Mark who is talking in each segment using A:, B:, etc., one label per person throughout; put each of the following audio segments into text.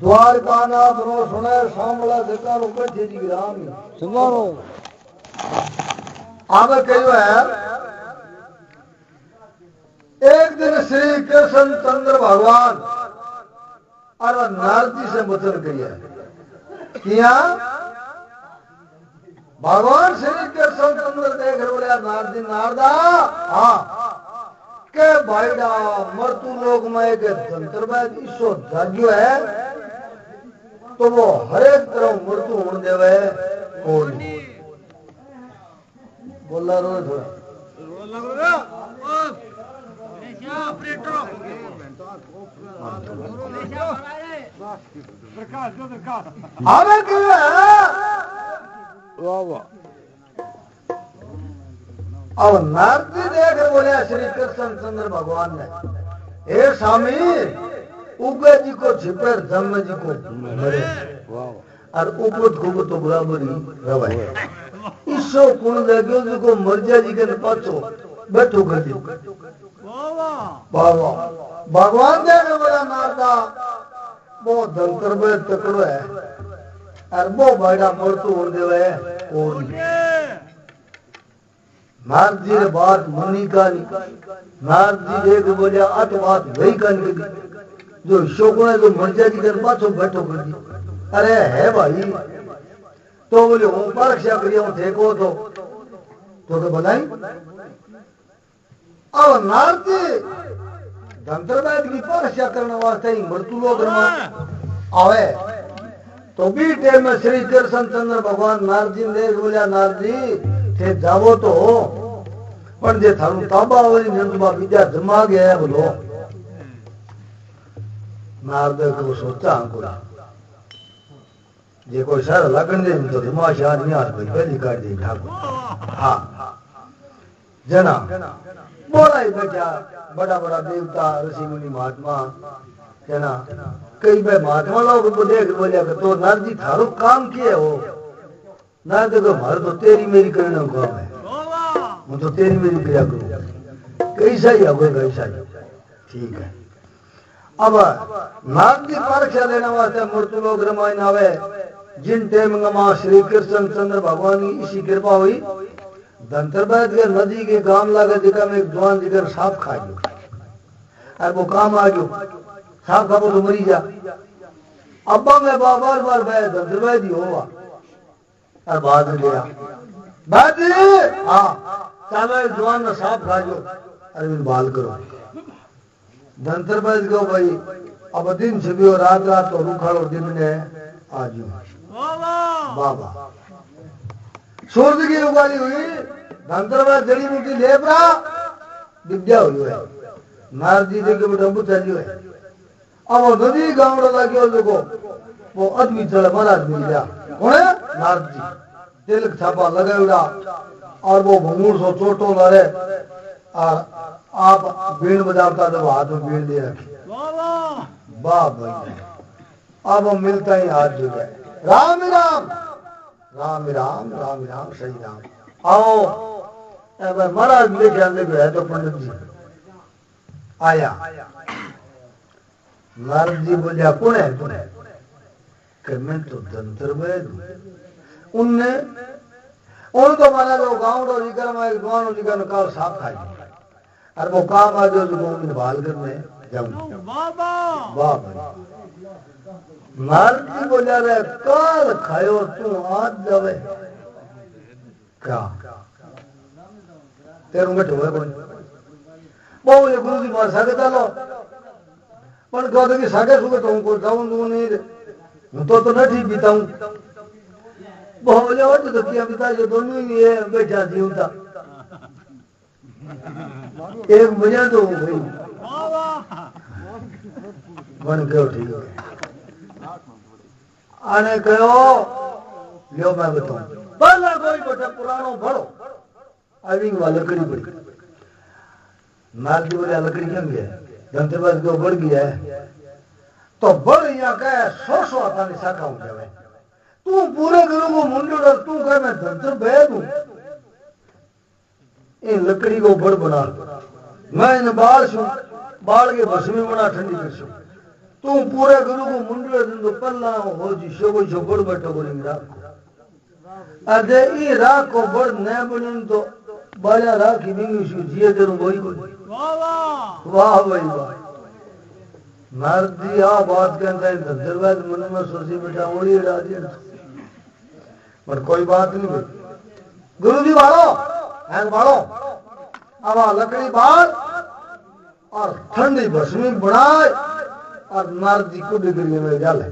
A: द्वारकानाथ रो सुने सांभला जका रो कथे जी राम सुनारो आगे कहियो है एक दिन श्री कृष्ण चंद्र भगवान और नारद जी से वचन किया किया भगवान श्री कृष्ण चंद्र देख बोले नारद जी नारदा हाँ के भाईडा मृत्यु लोक में के तंत्रवाद ईसो जाग्यो है तो वो हरेक तरह मृत्यु होने देवे और बोला रो थोड़ा अबे क्यों है वाह वाह अब नारद जी देख बोले श्री कृष्ण चंद्र भगवान ने हे स्वामी उगे जी को छिपे जन्म जी को मरे और उपत को तो बराबर ही रहे ईसो कुण देग्यो जी को मर्जा जी के पाछो बैठो कर दी बाबा भगवान देने वाला नारदा वो दंतर में तकड़ो है और वो बड़ा मृत्यु हो देवे और नारद जी ने बात मनी का नारद जी देख बोले अत बात वही करने की जो शोकुण है तो मर्जा जी कर पाछो बैठो कर दी अरे है भाई तो बोले हूँ परीक्षा करिए हूँ देखो तो बताई अब नारद जी धंतरवैद की परीक्षा करने वास्ते ही मृत्यु लोक में आवे तो भी टाइम में श्री कृष्ण चंद्र भगवान नारद जी ने बोलिया नारद जी थे जावो तो पण जे थारू ताबा वाली नंदबा विद्या जमा गया है बोलो नारद को सोचा को जे कोई सर लगन दे तो जमा शाद नहीं आज कोई पहली काट दे ठाकुर हां जना बोला ही बचा बड़ा बड़ा देवता ऋषि मुनि महात्मा जना कई बार महात्मा लोग को देख बोलिया तो नारद जी थारो काम किए हो ना देखो हमारे तो तेरी मेरी करने को काम है मैं तो तेरी मेरी क्रिया करूँ कैसा ही होगा कैसा ही ठीक है अब नारद जी परीक्षा लेने वास्ते मृत्यु लोक रामायण आवे जिन टाइम मां श्री कृष्ण चंद्र भगवान की इसी कृपा हुई धंतरवैद के नदी के काम लागे जिका में एक जवान जिकर सांप खा गयो और वो काम आ गयो सांप खाबो तो मरी जा अब मैं बार बार भाई धंतरवैद ही होगा और बाद में गया बाद हाँ चालो जवान ने सांप खा जो अरे बाल करो धंतरवैद को भाई अब दिन से भी रात रात तो रुखाड़ो दिन ने आज बाबा सूरज की उगाली हुई धंतरवैद जड़ी बूटी ले पड़ा विद्या हुई है नारद जी देखे बेटा डंबू चलियो है अब नदी गांव लगा देखो वो अद्भुत चले महाराज मिल गया कौन है नारद जी तिलक छापा लगाएड़ा और वो भंगूर सो चोटो लड़े और आप बीन बजाता तो हाथ में बीन दे रखी वाह भाई अब हम मिलता ही हाथ जुड़े राम राम राम राम राम राम सही राम आओ महाराज लेके आने गया तो पंडित जी आया नारद जी बोलिया कौन है तू कि मैं तो तंत्र वैद उनने उन तो माना जो गांव रो जिगर में गांव जिगर काल साफ खाई और वो काम आ जो में भाल करने जाऊं वाह भाई नारद जी बोलिया रे काल खायो तू आज जावे क्या तेरू में ठोए कोई बोले गुरु जी मार सागे चलो पर कहते कि सागे सुगे तो उनको जाऊं दूं नहीं तो नहीं बीताऊं बोले और तो किया बिता जो दोनों ही है बैठा जीव था एक मजा तो भाई बन गयो ठीक है आने कहो लियो मैं बताऊं पहला कोई बच्चा पुरानो भरो अभी वाला लकड़ी पड़ी नारदी बोले लकड़ी क्यों गया जनते पास को बढ़ गया है तो बढ़ यहाँ कहे सो आता नहीं साका हूं जावे तू पूरे गुरु को मुंडो डर तू कहे मैं धंतर बैद हूं इन लकड़ी को बड़ बना मैं इन बाल छू बाल के भस्मी बना ठंडी कर छू तू पूरे गुरु को मुंडो दिन तो पल्ला हो जी शोगो शो बड़ बैठो बोली राख अदे ई राख को बड़ न बनी तो बाजा राखी बिंगी शू जिए करूं वही को वाह भाई वाह नारद जी आ बात कहता है धंधरवाद मन में सोची बेटा ओड़ी राजी पर कोई बात नहीं भाई गुरु जी बाड़ो हैन बाड़ो अब लकड़ी बाल और ठंडी भस्मी बनाए और नारद जी को डिग्री में डाले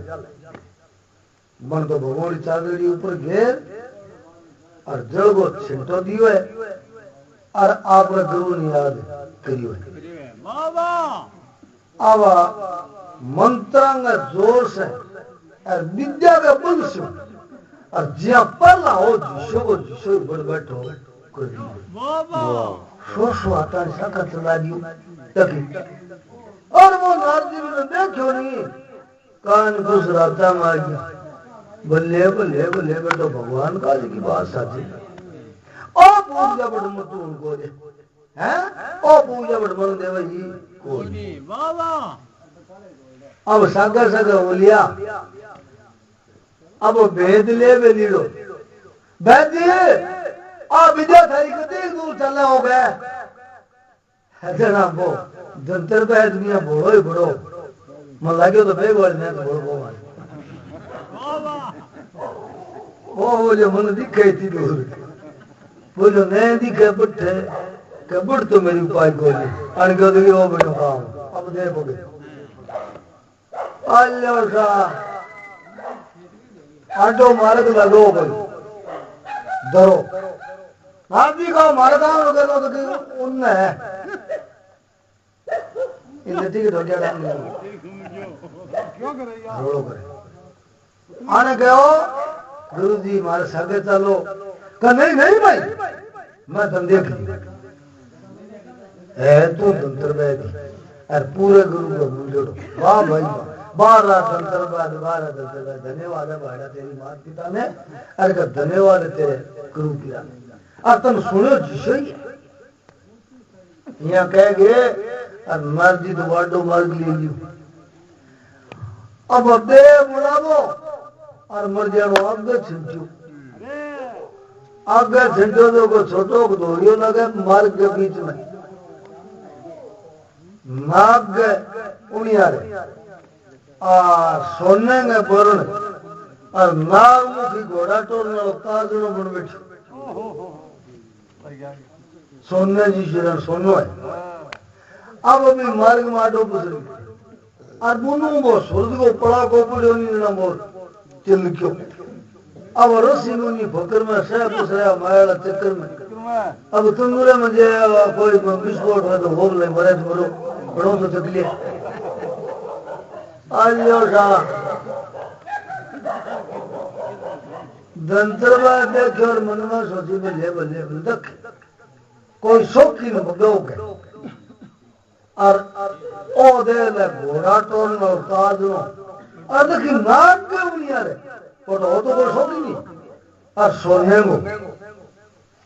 A: बन तो भगवान चादरी ऊपर घेर और जल को छिंटो दियो है और आपने गुरु ने याद करियो है अब मंत्रांग जोर से और विद्या का बल से और जिया पल्ला हो जिसो बड़ बैठो कर दियो सो आता साका चला दियो तकी और वो नारद जी ने देखो नहीं कान घुस राता मार गया बल्ले बल्ले बल्ले बेटो भगवान का की बात साची ओ पूजा बड़ मत उनको दे हैं ओ पूजा बड़ मन देव जी को वाह वाह अब सागा सागा बोलिया अब भेद ले वे लीड़ो भेद दिए आ विद्या थारी कते दूर चला हो गया है जना वो जंतर पे दुनिया बोलो ही बड़ो मन लागे तो बेग वाले ने बोल वो वो बोले मन दिखे थी दूर बोलो नहीं दिखे बुट्ठे कबड़ तो मेरी उपाय कोली अनके तो वो बनो काम अब दे बोले अल्लाह सा आटो मार्ग लगो भाई धरो नादी का मार्ग हो गया तो उनने है इन नदी के ढोलिया डाल क्यों करे यार रोड़ो करे आने कहो गुरु जी मारे सागे चलो कहा नहीं नहीं भाई मैं तुम देख ली है तू तंत्र बैठ और पूरे गुरु को मुंडो वाह भाई वाह 12 तंत्र धन्यवाद है भाड़ा तेरी माता पिता ने अरे धन्यवाद है तेरे गुरु पिता अब तुम सुनो जिसो ही यहाँ कह गए और मर्जी तो वाडो मार्ग ले लियो अब दे बुलावो और मर जानो आगे छिंचो आगे छिंचो तो को छोटो को धोरियो लगे मार्ग के बीच में नाग उनियारे सोने में बरण और नागमुखी घोड़ा टोलने ताजनो बन बैठो सोने जी शरण सोनो है अब अभी मार्ग माटो पुसरी और बुनू वो सूरज को पड़ा को पड़ो नहीं ना मोर चिल क्यों अब रसी मुनि फकर में सह पुसरा माया चक्कर में अब तंदूरे में जे कोई विस्फोट है तो हो ले मरे तो मरो बड़ो तो तकलीफ आलियो सा दंतरवा देखे और मन में सोची बल्ले बल्ले देख कोई शौकीन भगोग है और ओ दे ले घोड़ा टोन और ताज नो और देखी नाक के उनिया रे और हो तो कोई शौकीन नहीं और सोने को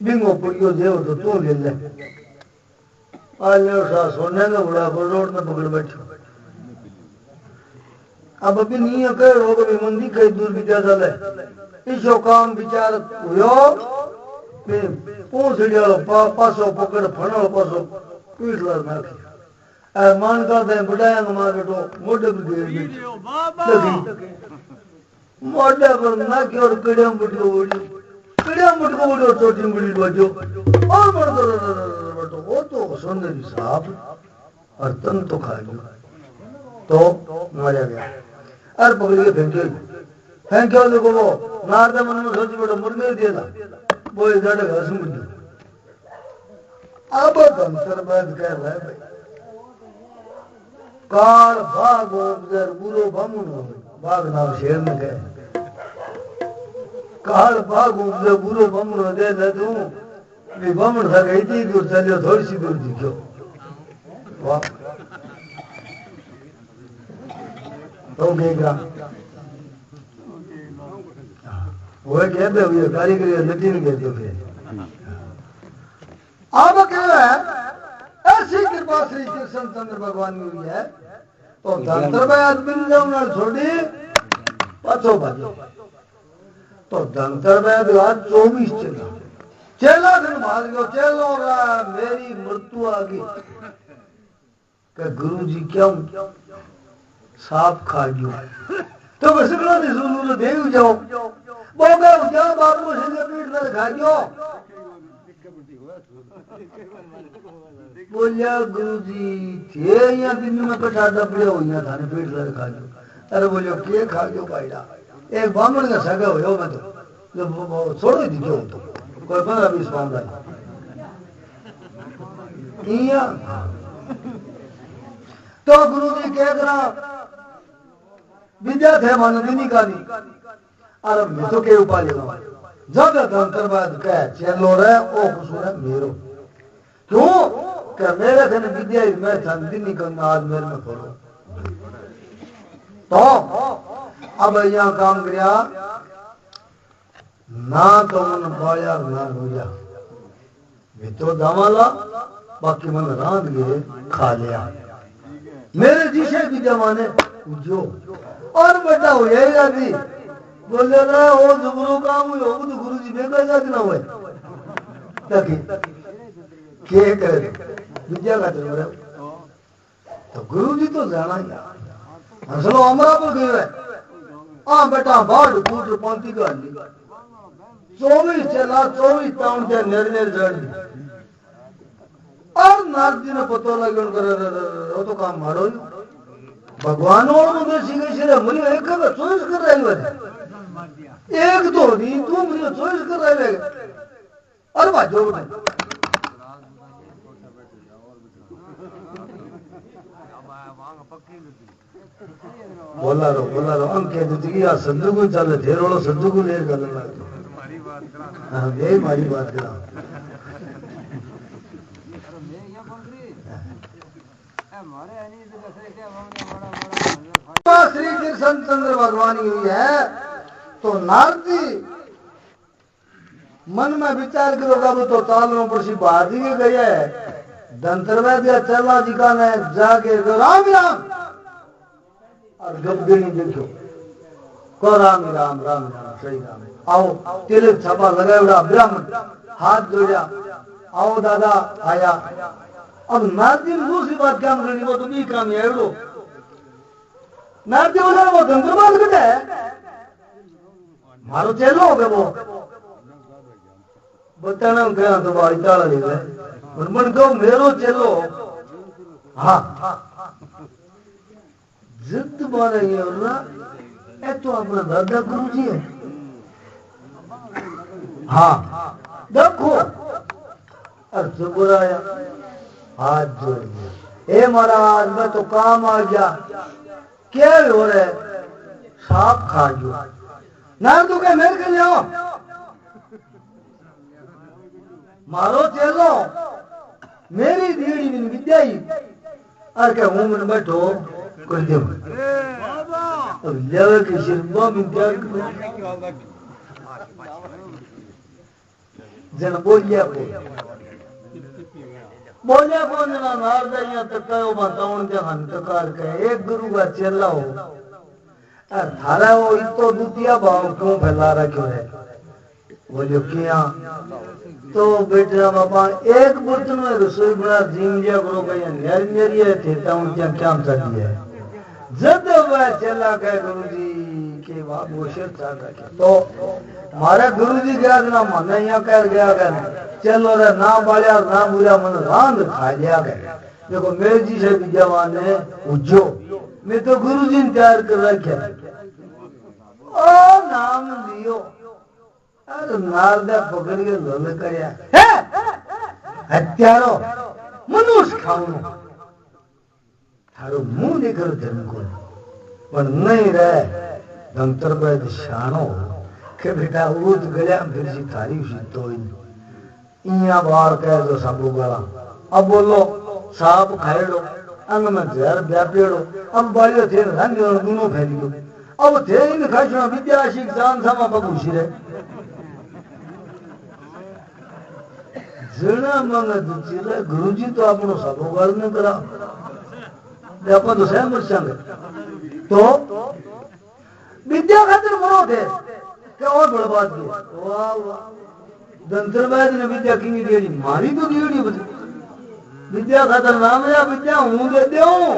A: बिंगो पुड़ियो देव तो तू ले ले आले सा सोने का बड़ा रोड में पकड़ बैठो अब अभी नहीं है कह रोग में मंदी कई दूर भी ज्यादा ले इसो काम विचार हुयो पे पूछ लियो पासो पकड़ फणो पासो पीठ लग नाखी ए मान का दे बुढ़ाया मार बेटो मोटे भी दे देखी मोटे पर ना की और कड़िया मुटको उड़ो चोटी मुड़ी बजो और मर दो बेटो वो तो सुंदरी साहब और तन तो खा गयो तो मारा गया और पकड़ के फेंक्यो देखो वो नारदा मन में सोच बेटो मुर्गे दिया था वो इधर घास मुड़ अब दंतर बैठ कह रहा है भाई काल भाग उपजर बुरो बामुन हो भाग नाम शेर में कहे काल भाग उपजर बुरो बामुन हो दे दे तू भी बामुन था गई थी दूर चलियो थोड़ी सी दूर दिखो वाह तो गएगा वो कहते हुए कारीगरी लटीन कहते हुए अब क्या है ऐसी कृपा श्री कृष्ण चंद्र भगवान की हुई है तो दंतर भाई बिन जाऊं ना छोड़ी पाछो पाछो तो दंतर भाई आज 24 चेला दिन भाग गयो चेलो रहा मेरी मृत्यु आ गई कि गुरु जी क्यों सांप खा गयो तो बस सुनो देव जाओ बोगा क्या बात में से पीठ में खा गयो बोलिया गुरु जी थे या दिन में कटा डबड़े हो या थाने पीठ में खा गयो अरे बोलियो के खा गयो भाईड़ा एक बामण का सगा होयो मैं तो जो छोड़ो दी क्यों तो कोई 15-20 पाउंड किया तो गुरु जी कह रहा विद्या थे मानो दिनी का नहीं अरे मैं तो के ऊपर लेगा जब दंतरबाद कह चलो रे ओ कुछ है मेरो क्यों कि मेरे थे विद्या मैं था दिनी का आज मेरे में खोलो तो अब यहाँ काम किया ना तो मन पाया ना भूजा वे तो दमाला बाकी मन रांध गए खा लिया मेरे जिसे विद्या माने जो और बेटा हो जाएगा भी बोले ना वो जुगरू काम हुई होगा तो गुरु जी बेगा जाती ना हुए ताकि क्या करे विद्या का चल रहा तो गुरु जी तो जाना ही हंसलो हमारा पर गए है हाँ बेटा बाढ़ फूट पंक्ति कर ली 24 चला 24 टाउन के निर्णय जड़ दी और नाथ जी ने पतो लगे वो तो काम मारो भगवान और मुझे सीखे सीधे मुझे एक कर चॉइस कर रहे हैं एक तो नहीं तू मुझे चॉइस कर रहे हैं अरे बात जो बोला रो अंक कह देती कि यार संजू को चले थे रोलो संजू को ले गल हाँ यही हमारी बात करा श्री कृष्ण चंद्र भगवान की हुई है तो नारदी मन में विचार करोगा वो तो तालों पर सी बाजी के गई है दंतर दिया चला जी का ने जाके राम राम और गब्बेनी देखो को राम राम राम राम सही राम आओ तिलक छापा लगाया ब्राह्मण हाथ जोड़ा आओ दादा आया अब नारदी ने दूसरी बात क्या करनी वो तो नहीं काम है एवडो नारदी बोला वो दंतरबाद कटे मारो चेलो हो गया वो बताना क्या तो भाई ताला ले गए और मन को मेरो चेलो हाँ जिद मारे ये और ना ये तो अपना दादा गुरु जी है हाँ देखो अर्थ बुराया हाथ जोड़ दिया ए महाराज मैं तो काम आ गया क्या हो रहा है सांप खा गयो ना तू कह मेरे के लिया मारो चलो मेरी दीड़ी बिन विद्या ही और क्या हूं मन बैठो कुछ दे अब लेवे के शिरबा में क्या जन बोलिया को ना नार जाइया तकायो बताऊं जहां तकार के एक गुरु का चेला हो और थारा वो इतो दुतिया भाव क्यों फैला रखो है बोलियो किया तो बेटा बाबा एक बर्तन में रसोई बना जीम लिया करो भैया नेरी है थे ताऊं क्या क्या चली है जब वह चला गए गुरुजी के बाद वो शेर चाहता के तो हमारे गुरुजी गया ना मन यहाँ कर गया कर चलो रे ना बालिया ना बुरा मन रांध खा लिया गए देखो मेरे जी से विद्यावान है उज्जो मैं तो गुरुजी ने तैयार कर रखे ओ नाम लियो अरे नारदा पकड़ के लोल करया हत्यारो मनुष्य खाऊं थारो मुंह देखो धर्म को पर नहीं रहे धंतर पर शानो के बेटा उठ गया फिर सी थारी उसी तो इया बार कह दो सबू गला अब बोलो सांप खाएड़ो अंग में जहर व्यापेड़ो अब बालियो थे रंग और गुनो फैलियो अब थे इन खाशो विद्या शिक्षा समा बबूशी रे जणा मंग दुचिले गुरुजी तो आपनो सबो गल न करा दे अपन तो सहमत संग तो विद्या खातिर मरो थे क्या और बड़ा बात की वाह वाह दंतरबाज ने विद्या की देड़ी मारी तो देड़ी बची विद्या खातर नाम है विद्या हूं दे देऊं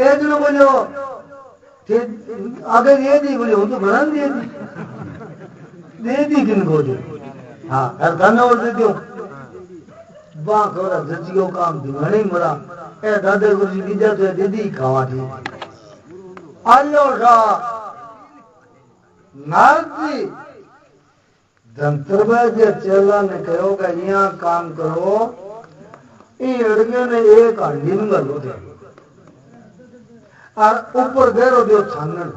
A: एक ने बोलो थे आगे दे दी बोले हूं तो बड़ा दे दी किनको दे हाँ हर गाना और दे दूं बांक और जजियो काम दिवाने मरा ए दादे गुरुजी विद्या तो दे दी खावा थी आलो सा नारदी धंतरबाज चेला ने कहो कि यहाँ काम करो ये लड़के ने एक हांडी में गलो दे और ऊपर गेरो दियो छानन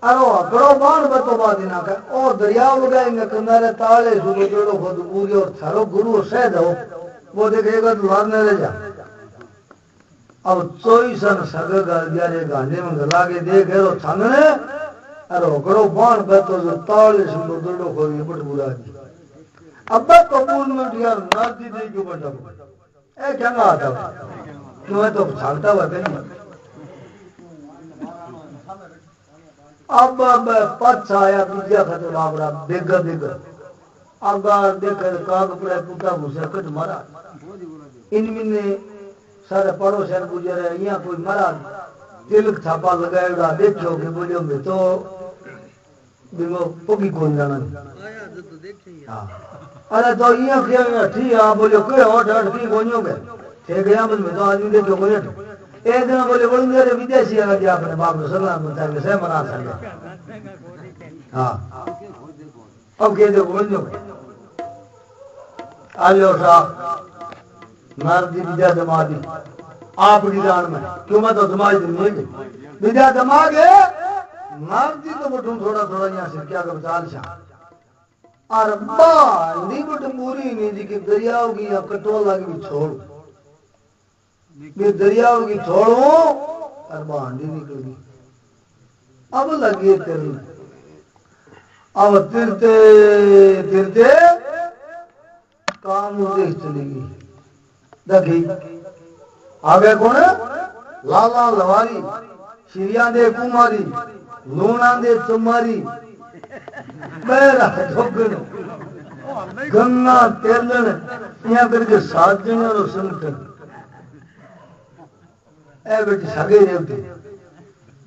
A: अरे अकड़ो बाण बतो बादिना का और दरिया लगाएंगे किनारे ताले सुबह जोड़ो खुद पूरी और थारो गुरु सह दो वो देखेगा द्वार न ले जा अब 24 सग गल दिया रे गांधी में गला के देख रो छानने अरे अकड़ो बाण बतो जो ताले सुबह जोड़ो खुद बट बुरा दी अब कबूल में दिया नाती दे क्यों बंदा ए क्या आता क्यों है तो छालता हुआ कहीं अब पछ आया विद्या खतर बाबरा बेगा बेगा अगार देखे काग पड़े पुता भूसे कट मारा इनमें ने सारे पड़ोसन गुजरे यहाँ कोई मरा तिलक छापा लगाएगा देखो कि बोलियो मैं तो बिगो पोगी कौन जाना हाँ अरे तो यहाँ क्या ठीक है बोलियो कोई हट हट की कोनियों के थे गया मैं तो आदमी देखो कोई एक दिन बोले बोल मेरे विदेशी आ गया अपने बाप को सलाम बता के से मना सके हाँ अब कह दो बोल दो आलो साहब नारदी विद्या दमादी आपकी जान में क्यों मैं तो समाज दिन नहीं विद्या दमाग है नारदी तो बटू थोड़ा थोड़ा यहाँ से क्या कर चाल शाह और बांधी बट पूरी नहीं जी की दरिया होगी या कटोला की छोड़ मैं दरियाओं की छोड़ू और बांधी निकली अब लगी तेरी अब तिरते तिरते काम उदेश चलेगी देखी आगे कौन लाला लवारी शिरिया दे कुमारी लूना दे चुमारी मेरा ठोकन गंगा तेलन यहाँ करके 7 जन और संगठन ए बेटी सगे रेवती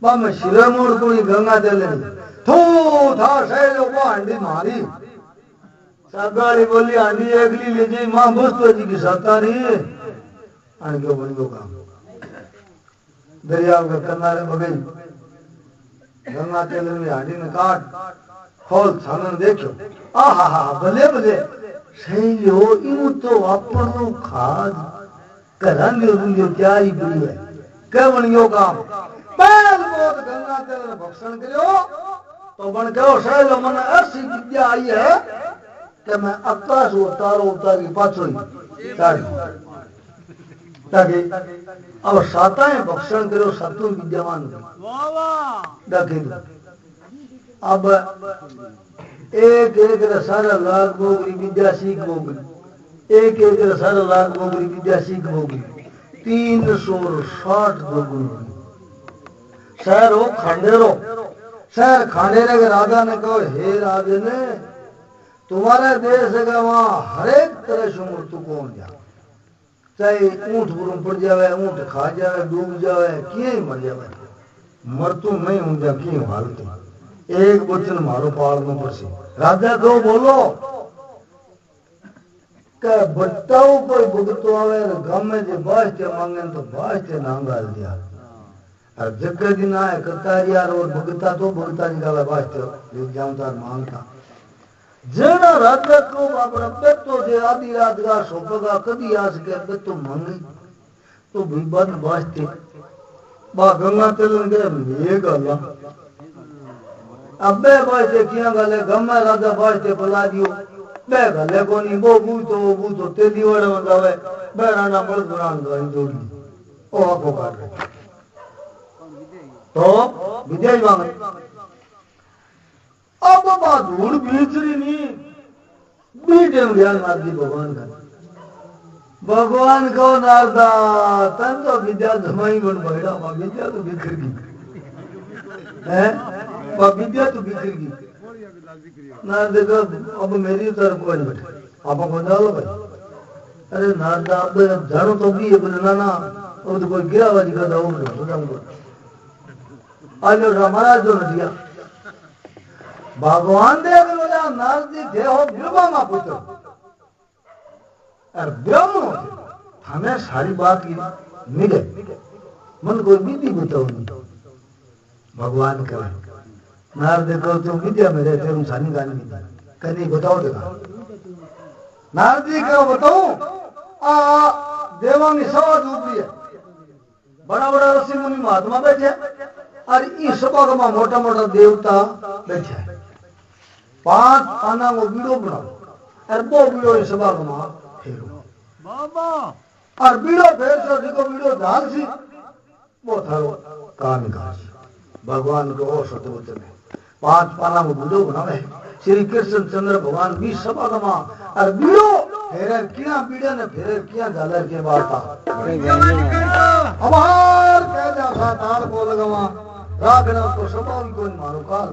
A: बाम शिरमोड़ कोई गंगा तेल थू था सहेलो को हांडी मारी सगाड़ी बोली हांडी एकली ले जाई मां बस्तो जी की सतारी आन के बन गयो काम दरिया के किनारे बगई गंगा तेल में हांडी ने काट खोल छानन देखो आहा हा भले भले सही हो इन तो अपन खाद करांगे उन जो तैयारी पड़ी है कवन यो काम बैल बोध गंगा तेल ने भक्षण करो तो बन कहो शैल मन ऐसी विद्या आई है कि मैं आकाश उतारो उतार की पाछो ताकि अब साताएं भक्षण करो सत्तु विद्यमान देखी अब एक एक सारा लाख बोगरी विद्या सीख बोगरी एक एक सारा लाख बोगरी विद्या सीख बोगरी 360 दोगुण शहर हो खंडेरो शहर खंडेरे के राजा ने कहो हे राजे ने तुम्हारे देश का वहां हरेक तरह से मृत्यु कौन जा चाहे ऊंट बुरम पड़ जावे ऊंट खा जावे डूब जावे किए ही मर जावे मरतू नहीं हूं जा क्यों हालत एक वचन मारो पालनो पड़े राजा को बोलो के बताओ कोई भुगतो आवे गांव में जे बास्ते मांगे तो बास्ते नांगाल दिया और जगह दिन आए करतारी यार और भुगता तो भुगता निकाला बास्ते ले जाऊं तार मांगता जेना राजा को अपना बेटो जे आधी रात का सोपगा कदी आ सके बेटो मांगे तो विवाद बास्ते बा गंगा तेलन के ये गल्ला अब बे बास्ते किया गले गम्मा राजा बास्ते पला दियो बे गले कोनी वो बूतो तेली वड़े में जावे बे राना बड़ दुरान गई जोड़ी ओ आंखों काट रहे तो विजय मांगे अब बात धूल बीचरी नहीं बीटे ज्ञान नारदी भगवान को नारदा तन तो विद्या धमाई बन बैठा विद्या तो बिखर गई है विद्या तो बिखर गई नारद को अब मेरी तरफ को बैठे आप को डालो भाई अरे नारदा अब जानो तो भी बोलना ना अब तो कोई गिरावाजी का दाऊ तो आज महाराज जो दिया भगवान देव बोला नारद जी थे हो ब्रह्मा मा पुत्र और ब्रह्म हमें सारी बात की मिले मन कोई विधि बताओ नहीं भगवान कहे नारद को तुम विद्या में रहते तुम सानी गानी विद्या कहीं बताओ देखा नारद जी को बताओ देवांगी सवा ऊपरी है बड़ा बड़ा ऋषि मुनि महात्मा बैठे और इस सभा में मोटा मोटा देवता बैठे 5 आना वो बीड़ो बनाओ और वो बीड़ो इस सभा में फेरो और बीड़ो फेर से जिको बीड़ो झाल सी वो थारो कान घास भगवान को और सत्य वचन है 5 पाना में बीड़ो बनावे श्री कृष्ण चंद्र भगवान 20 सभा में और बीड़ो फेरे किया बीड़े ने फेरे किया झालर के बाता हमार कह जा सा ताल को लगवा रागना तो सभा भी कोई मारो काल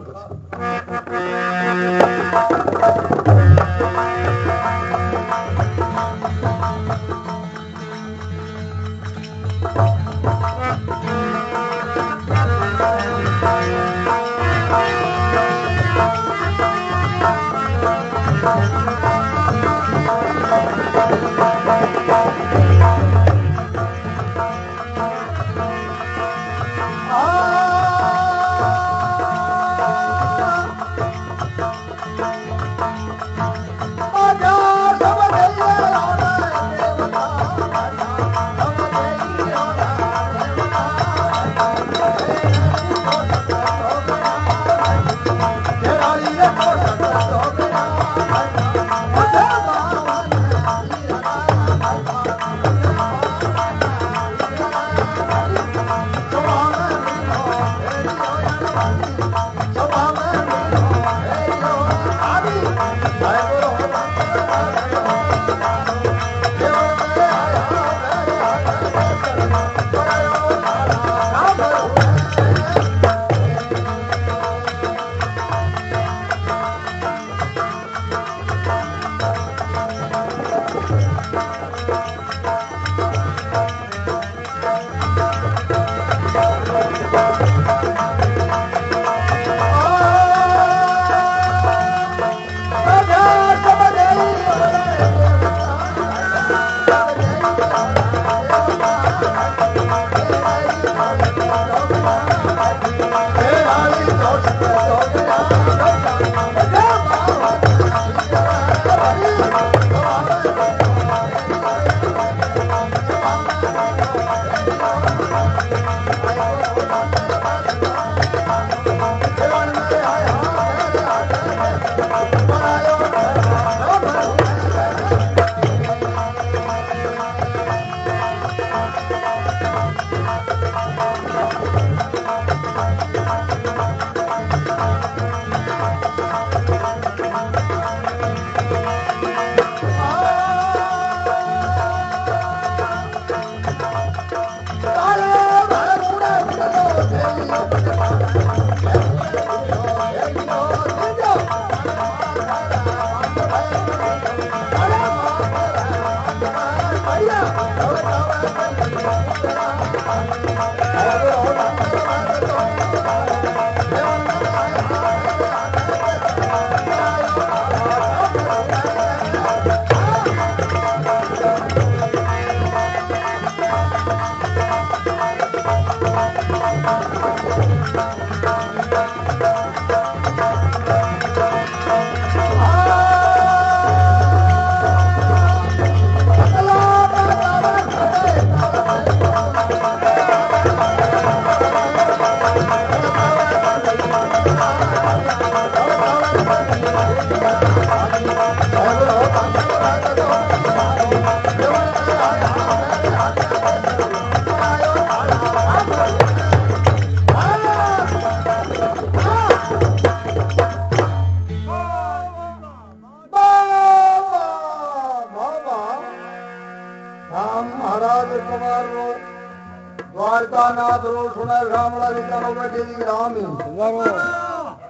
A: દ્વારકાનાથ રો સુનાર ગામડા વિચારો બેઠેલી રામી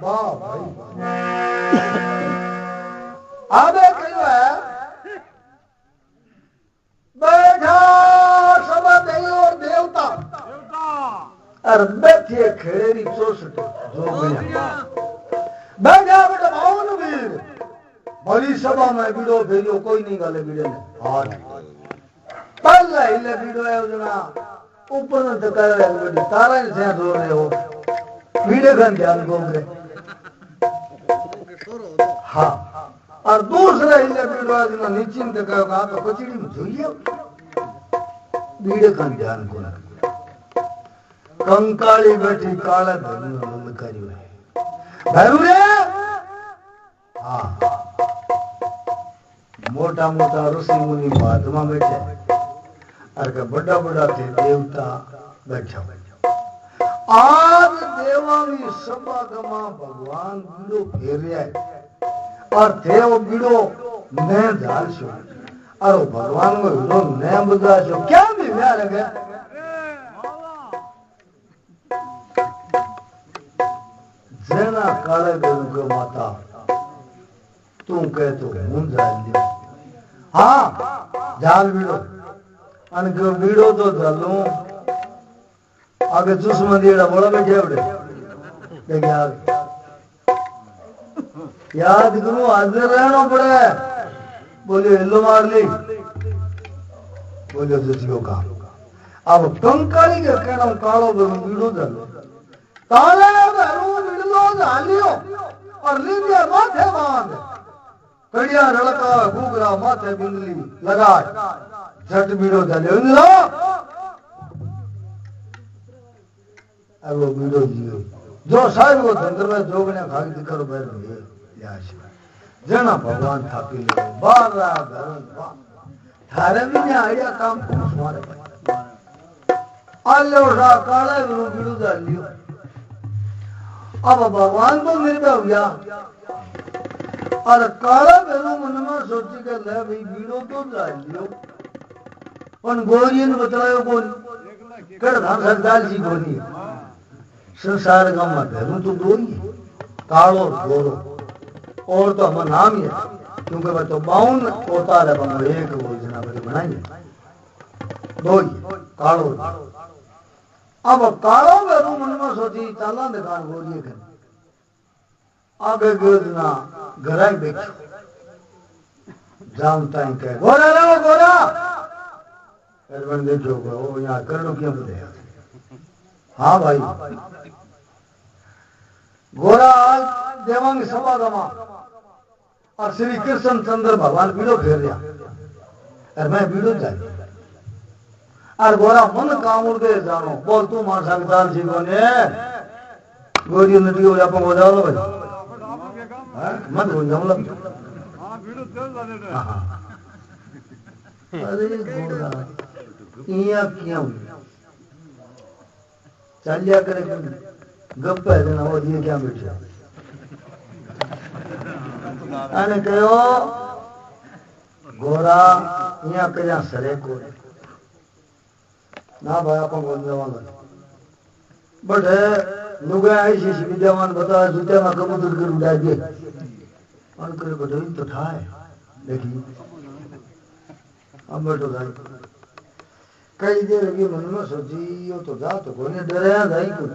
A: વાહ ભાઈ આબે કહ્યું હે बैठा सब देव और देवता और बैठे खेड़ी चौसठ जोगणिया बैठा बेटा भावन वीर बड़ी सभा में बीड़ो भेजो कोई नहीं गाले बीड़े ने हाथ पहला हिले बीड़ो है उजना ऊपर न तकर है बेटी तारा से रो रहे हो बीड़े गन ध्यान गोगे हाँ और दूसरा हिले बीड़ो है उजना नीचे तकर का तो कचड़ी में જોઈએ बीड़े का ध्यान को कंकाली बैठी काला धनु नंद करियो है भैरू रे हाँ मोटा मोटा ऋषि मुनि महात्मा बैठे और के बड़ा बड़ा थे देवता बैठा आज देवानी सभा गमा भगवान बीड़ो फेर रहा है और थे वो बीड़ो मैं झाल छो और भगवान को हीरो न बुझा छो क्या भी व्या लगे जेना काले गुरु को माता तू कह तो मुंह झाल दियो हाँ झाल बीड़ो अन को बीड़ो तो झालू आगे दुश्मन देड़ा बोला बैठे बड़े देख याद करो हाजिर रहना पड़े बोले हिल्लो मार ली बोले दूसरियों का अब कंकाली के कहना कालो बीड़ो डालो काले बीड़ो डालियो और लीजिए माथे बांध कड़िया रड़का घूगरा माथे बिंदली लगा झट बीड़ो डालियो लो अब वो बीड़ो जियो जो साहब को धंधर में जोगने खाक दिकर बैठ गए याश जना भगवान थापी ले बारा घर थारे भी ने आया काम को मारे आले उठा काला गुरु बीड़ो डाल लियो अब भगवान को मिल गया और काला गुरु मन में सोची के ले भाई बीड़ो तो डाल लियो उन गोरी ने बताया कौन कर धान सरदार जी गोरी संसार का मत है तो दो ही कालो गोरो और तो हमारा नाम ही है क्योंकि वह तो बाउन होता है बंद एक वो जना बड़ी बनाएंगे दो ही कालो अब कालो में रूम मन में सोची चाला दुकान गोरी कर आगे गोजना घराई देखो जानता ही कह गोरा लो गोरा एडवन देखो वो यहाँ करो क्यों बोले हाँ भाई गोरा देवांग सभा गमा और श्री कृष्ण चंद्र भगवान बीड़ो फेर दिया और मैं बीड़ो जाए और गोरा मन कामुड़ के जानो बोल तू मार सकताल जी को ने गोरी नदी हो जापो हो जाओ भाई मत हो जाओ लब अरे गोरा इया क्यों चलिया करे गप है ना वो ये क्या बैठा अने कहो गोरा यहाँ कया सरे को ना भाई अपन बोल जवान बट लुगा ऐसी विद्यावान बता जूते में कबूतर कर उड़ा दिए और करे बटो तो था है देखिए अब बैठो भाई कई देर की मन में सोची यो तो जा तो कोने डराया जाई को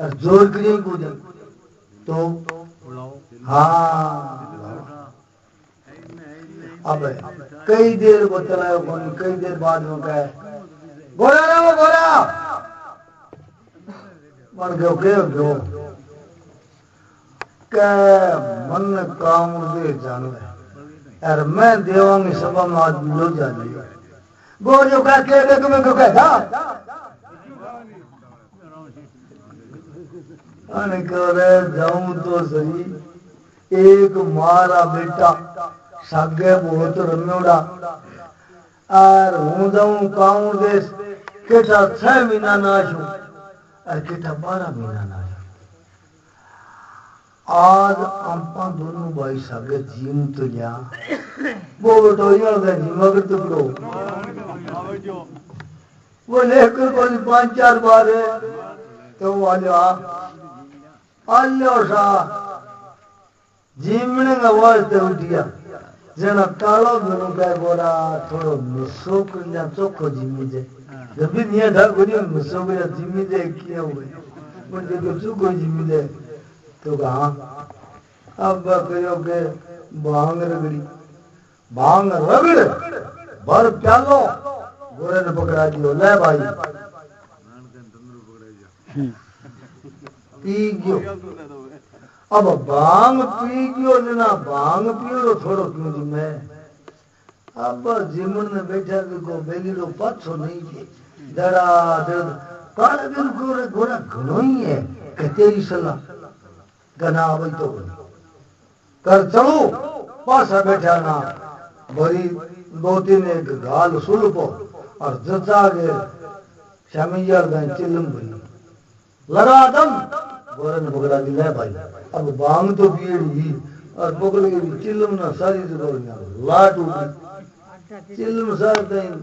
A: और जोर करी को तो हाँ अब कई देर को चलायो कौन कई देर बाद में कहे गोरा रे वो गोरा मन गयो गयो के मन काम दे जानवे यार मैं देवांगी सभा में आज लो जा लिया गोर जो कह के देख मैं क्यों कहता अने करे जाऊं तो सही एक मारा बेटा सागे बहुत रम्योड़ा और हूं जाऊं काऊं देश केटा 6 महीना नाशू और केटा 12 महीना नाशू आज अंपा दोनों भाई सागे जीम तो जा वो बेटो यार दे जीम अगर तो करो वो लेकर कोई 5-4 बार है तो वो आलो सा जीमने का वास्ते उठिया जना कालो दोनों का गोरा थोड़ो मिसो कर चोखो जीमी जे जब भी नहीं था कोई मिसो कर जीमी जे किया हुए मुझे तो चोखो जीमी जे तो कहा अब कहो के भांग रगड़ भर प्यालो गोरे ने पकड़ा दियो ले भाई पी गयो अब भांग पी गयो ना भांग पियो तो थोड़ो क्यों जी मैं अब जीवन में बैठा को बेली रो पाछो नहीं के दड़ा दड़ काले बिल गोरे गोरा घणो ही है के तेरी सलाह गना वही तो कर चलो पासा बैठा ना बड़ी 2-3 एक गाल सुलपो और जचा के शमीयार गए चिल्लम भरी लगा दम गोरन पकड़ा दी ले भाई अब बांग तो पिएगी और पकड़ के चिल्लम ना सारी जगह लाट उठी चिल्लम सार दिन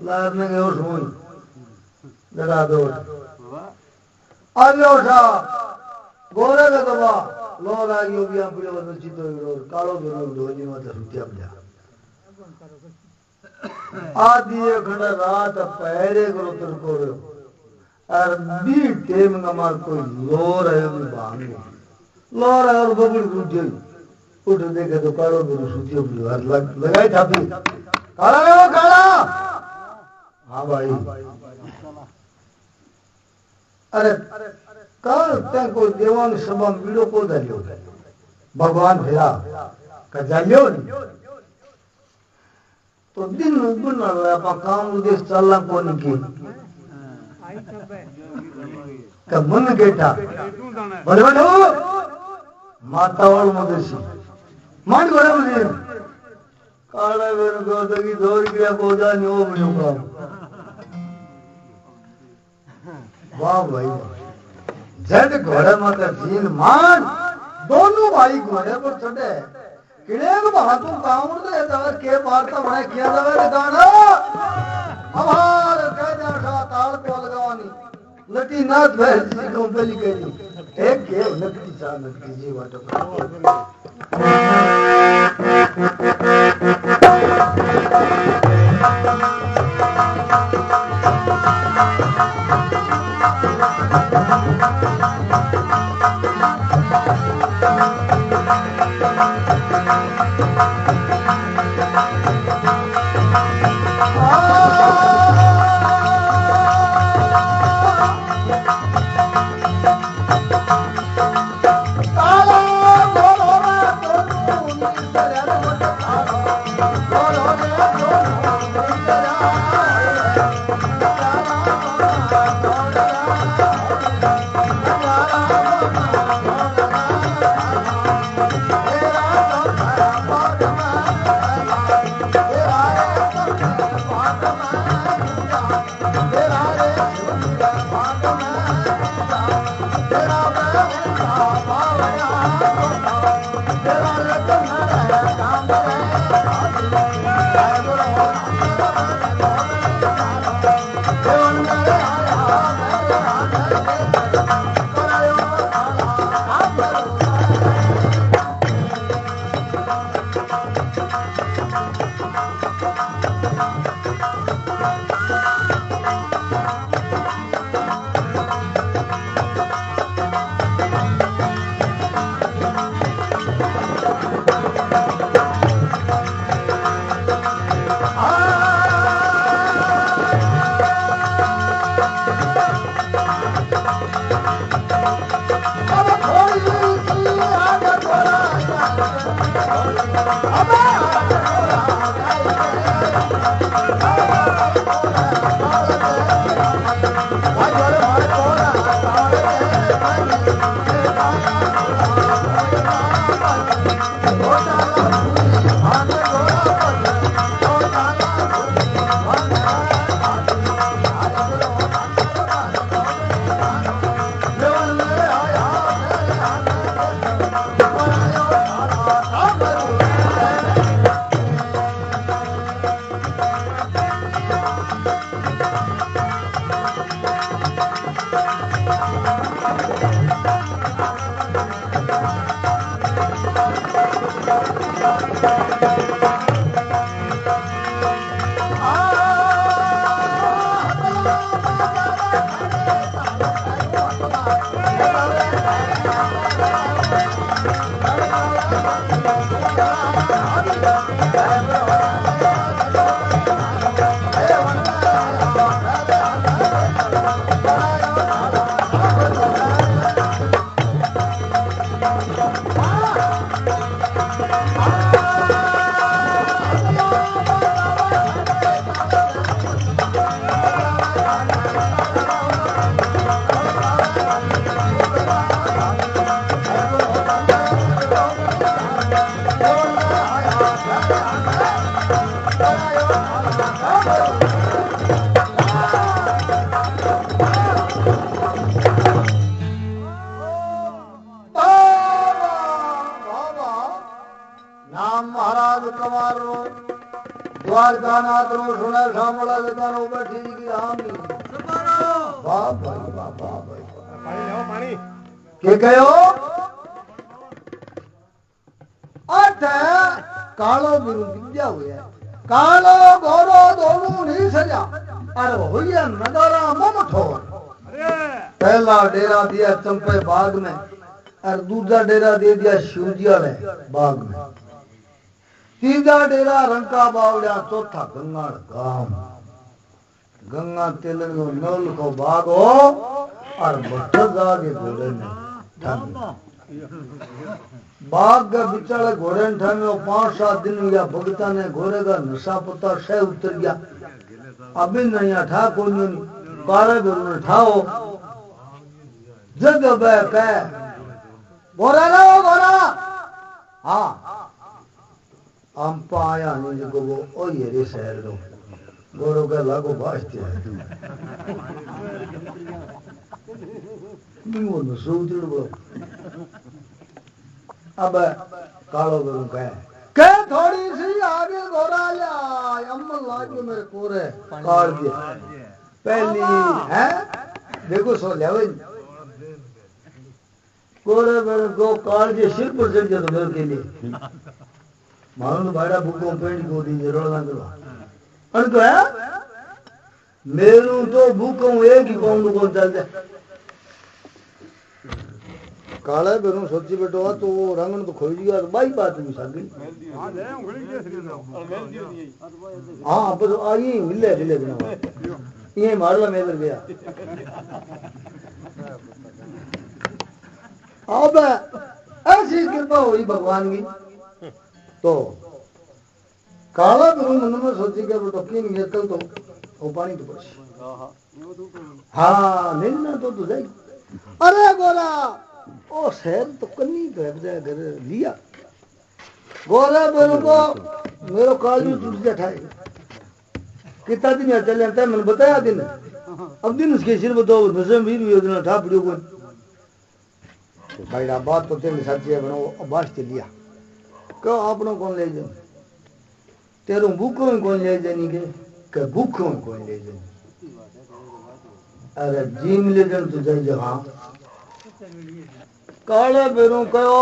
A: लारने के और सोई लगा दो आगे उठा गोरे का दबा लोग आगे हो गया पीड़े बंद चितो विरोध कालो विरोध धोनी मत रुत्या बजा आधी एक घंटा रात पहरे करो तर कोरो और बी टेम कमार कोई लोर है भी भांगे लोर है और बबड़ उठे उठ देखे तो कालो विरोध सुतियो विरोध लगाई थापी काला रे वो काला हाँ भाई अरे कल तक कोई देवांग सभा वीडियो को दलियो भगवान भेरा का जालियो नहीं तो दिन उबन ना अपना काम उदेश चलना कौन की का मन गेटा बड़े बड़े माता वाल मदेशी मान गोरे मुझे काला मेरे को तो की दौड़ गया बोझा नहीं हो बड़े काम वाह भाई जड घोड़े माता जीन मान दोनों भाई घोड़े पर चढ़े किले को बहातु काम दे दवा के मारता बड़ा किया दवा गाना हमार कह जा सा ताल को लगावानी लटी नाथ भैर जी को पहली कही एक के नकटी सा नकटी जी वाटो દ્વારકાનાથ નો સુને સાંભળા લેતાનો બેઠી ગઈ આમી વાહ ભાઈ વાહ વાહ ભાઈ પાણી લેવો પાણી કે કયો અર્થ કાળો ગુરુ વિદ્યા હોય કાળો ગોરો દોનું નહીં સજા અરે હોયા નગારા મમઠો पहला डेरा दिया चंपे बाग में और दूसरा डेरा दे दिया शिवजिया ने बाग में तीसरा डेरा रंका बावड़िया चौथा गंगा गांव गंगा तेलन को नल को बाग हो और भट्टा के घोड़े में बाग के बिचारे घोड़े में ठहरे 5-7 दिन या भगता ने घोड़े का नशा पता सह उतर गया अभी नहीं ठा कोई नहीं कारे बेरू ठाओ जग कह गोरा लाओ गोरा हाँ हम पाया नहीं जो वो ओ ये रे शहर दो गोरो का लागो भाषते हैं नहीं वो न सोचड़ वो अब कालो बेरू कह थोड़ी सी आगे गोरा या अम्मा लागो मेरे कोरे काट दिया पहली है देखो सो ले कोरे मेरे को काल के सिर पर चढ़ गया तो मेरे के लिए मारो तो भाड़ा भूखों पेड़ को दी जरूर ना करो अन तो है मेरू तो भूखों एक ही कौन को चल जाए काला बेरू सोची बैठो तो वो रंगन तो खोई दिया तो बाई बात नहीं सागी हाँ बस आई मिले मिले बिना ये मारला मेरे गया अब ऐसी कृपा हुई भगवान की तो काला गुरु मन में सोची के वो टोकी नहीं निकल तो वो पानी तो बस हाँ नहीं ना तो जाए अरे गोरा ओ शहर तो कन्नी कर जाए घर लिया गोरा मेरे को मेरो काल में टूट जाए कितना दिन यहाँ चले जाता है मैंने बताया दिन अब दिन उसके सिर बताओ नजर भी योजना था वीडियो को भाई बात तो तेरे साथी है बनाओ बात के लिया कहो आपनो कौन ले जाए तेरे भूखों में कौन ले जानी के भूखों में कौन ले जानी अरे जीम ले जान तो जाए जहाँ काले बेरू कहो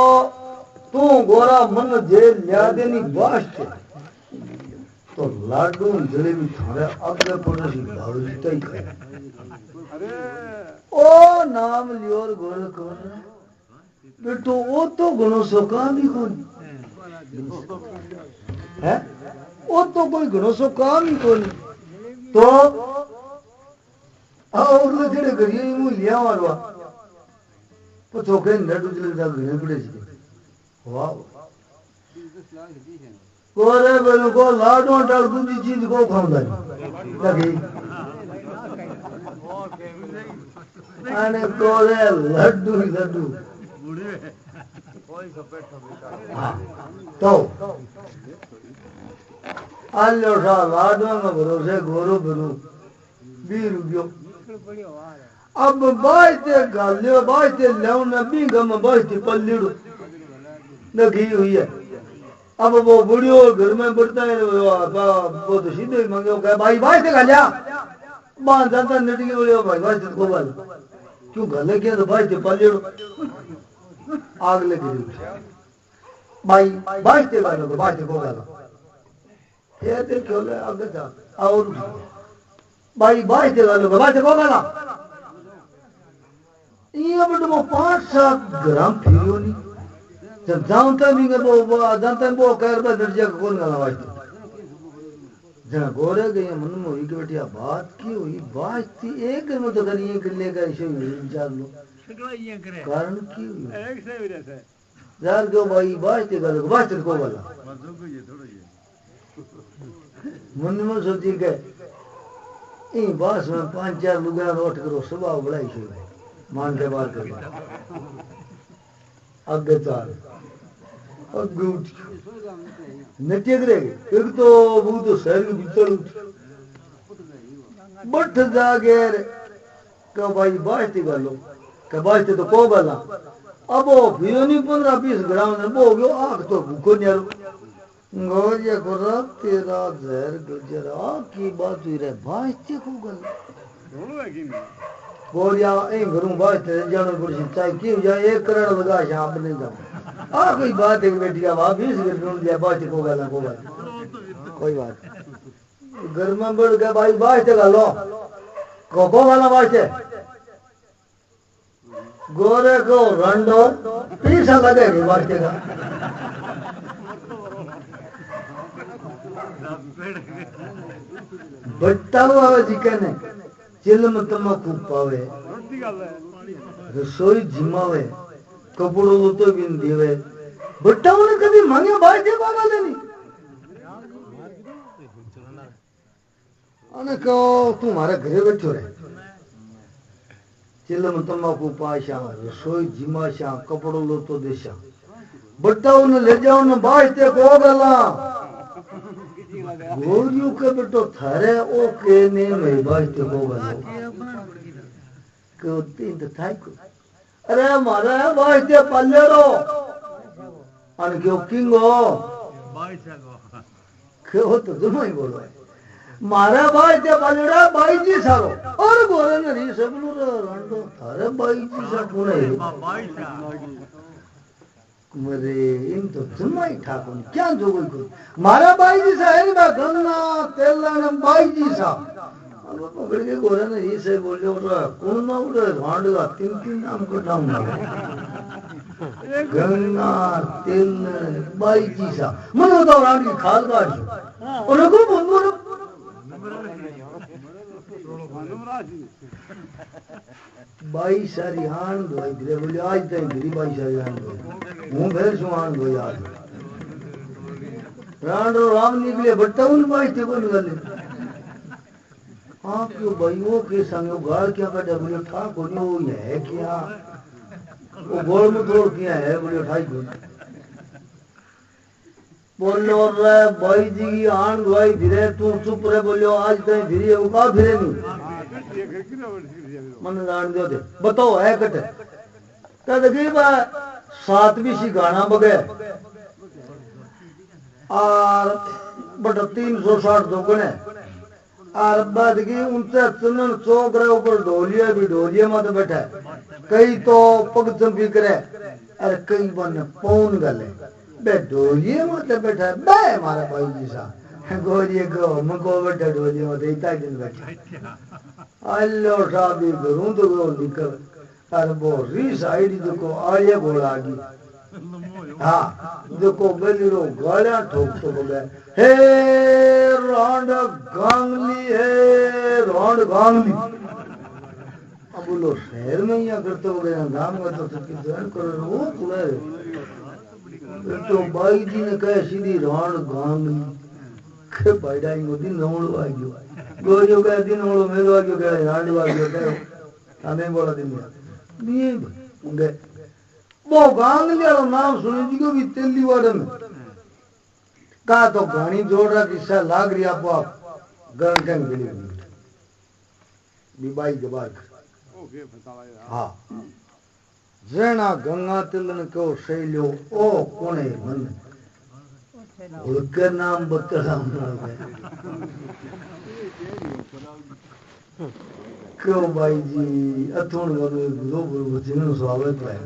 A: तू गोरा मन जेल लिया देनी बात तो लाडू जलेबी थारे आगे पड़ोसी भाड़ू जीता ही खाए ओ नाम लियोर गोरे कौन बेटो वो तो गुणों सो काम ही कौन है वो तो कोई गुणों सो काम ही कौन तो और लड़के करिए मुँह लिया मारवा तो चौके लाडू जलेबी था घने पड़े जी वाह कोरे बेलू को लाडू डाल दूसरी चीज को खाऊंगा लगी आने कोरे लड्डू ही लड्डू तो आलो सा लाडू में भरोसे गोरो भरू 20 रुपयो अब बाजते गालियो बाजते लेव न बींगा में बाजते पल्लीड़ू लगी हुई है अब वो बुढ़ियो घर में बढ़ता है वो तो सीधे ही मांगे कहे भाई भाई से गालिया बांध जाता नटकी बोले भाई भाई से को बाल क्यों गले के तो भाई से पल्लीड़ू आग लगी भाई भाई से गालो तो भाई से को गालो ये देखो ले आगे जा और भाई भाई से गालो भाई से को गाला ये बट वो 5-7 ग्राम फिरियो नहीं जब जानता भी है वो जानता वो कर बस दर्जा कौन गला वास्ते जना गोरे गए मन में हुई कि बेटिया बात की हुई बात थी एक में तो करिए कर लेगा इसे विचार लो कारण की हुई यार क्यों भाई बात थी गल बात को गला मन में सोची के इन बास में 5-4 लुगा रोट करो स्वभाव बढ़ाई से मान के बात कर आगे चाल आगे उठ नटिया करेगी एक तो वो तो शहर के भीतर उठ बठ जागे का भाई बाजती गलो का बाजते तो को गला अब वो फिर नहीं 15-20 ग्राम ने वो गयो आग तो भूखो न्यारो गोरिया को तेरा जहर गुजरा की बात हुई रे बाजते को गला गोरिया ए घरों बाजते जानो पड़ी चाहे क्यों जाए 1 करोड़ लगा शाम नहीं जाओ आ कोई बात है बेटिया वाह 20 गिरन दिया बाजते को गला कोई बात घर में बढ़ गया भाई बाजते गलो को वाला बाजते गोरे को रंडो पीछा लगेगी बाजते का बट्टाओ आवे जिकने चिल्म तमाकू पावे रसोई जिमावे कपड़ो तो बिन देवे बट्टाओ ने कभी मांगे बाजते बाबा लेनी अने को तू मारे घरे बैठो रे चिल्म तमाकू पाशा रसोई जिमाशा कपड़ो लो तो देशा बट्टाओ ने ले जाओ ने बाजते को गला गोरियों के बेटो थारे ओ के ने में बाजते को गलो को तीन तो थाई को अरे मारा बाजते पल्लेरो अन क्यों किंगो क्यों तो जुमाई बोलो मारा बाजते पल्लेरा बाईजी सारो और गोरे ने री सबलो रंडो थारे बाईजी सा कोने मरे इन तो जुमाई ठाकुर क्या जो कोई को मारा बाईजी सा है ना गन्ना तेला ने बाईजी सा अब पकड़ के गोरे ने ये से बोले उड़ा कौन ना उड़ा भांडगा 3 नाम को नाम ना गन्ना तेल बाईजी सा मन तो रांड की खाल काट और को बोल बाई सारी हान दो इधर बोले आज तक मेरी बाई सारी हान दो मुंह भेर सुहान दो यार रांड राम निकले बट्टा उन बाई थे कौन गले हाँ क्यों भाई वो के संग वो गाड़ क्या कर दिया बोले ठा कोनी वो है क्या वो गोल में तोड़ किया है बोले ठाई कोनी बोलो रे भाई जी की आन भाई फिरे तू चुप रे बोलो आज तक फिरे वो का फिरे नहीं मन जान दो दे बताओ है कटे तद की बा 7वीं सी गाना बगे और बट 360 दोगुने और बाद की उनसे चुनन चौक रे ऊपर ढोलिया भी ढोलिया मत बैठा कई तो पग चंपी करे अरे कई बन पौन गले बे ढोलिया मत बैठा बे हमारा भाई जी सा गोरिये को मको बैठा ढोलिया मत इतना दिन बैठा अल्लो शादी करूं तो वो निकल अरे वो रीस आईडी जो को आलिया बोला आगी हाँ जो को बेलीरो गालियां ठोक तो बोले हे रांड गांगली है रांड गांगली अब बोलो शहर में ही करते हो गए गांव में तो सबकी जहन करो वो पुले तो बाई जी ने कहे सीधी रांड गांगली के बैठाई मोदी नौड़ आ गयो गोरियों का दिन ओलो मेलो आ गयो कहे रांड आ गयो कहे हमें बोला दिन ये उनके वो गांगली वाला नाम सुनी जी को भी तेली वाले में कहा तो गानी जोड़ रहा किस्सा लाग रही आपको आप गन गन मिली बीबाई के बाद हाँ जेना गंगा तिलन को शैलो ओ कोने मन उनके नाम बतला क्यों भाई जी अथुण वाले दो बुझने स्वागत है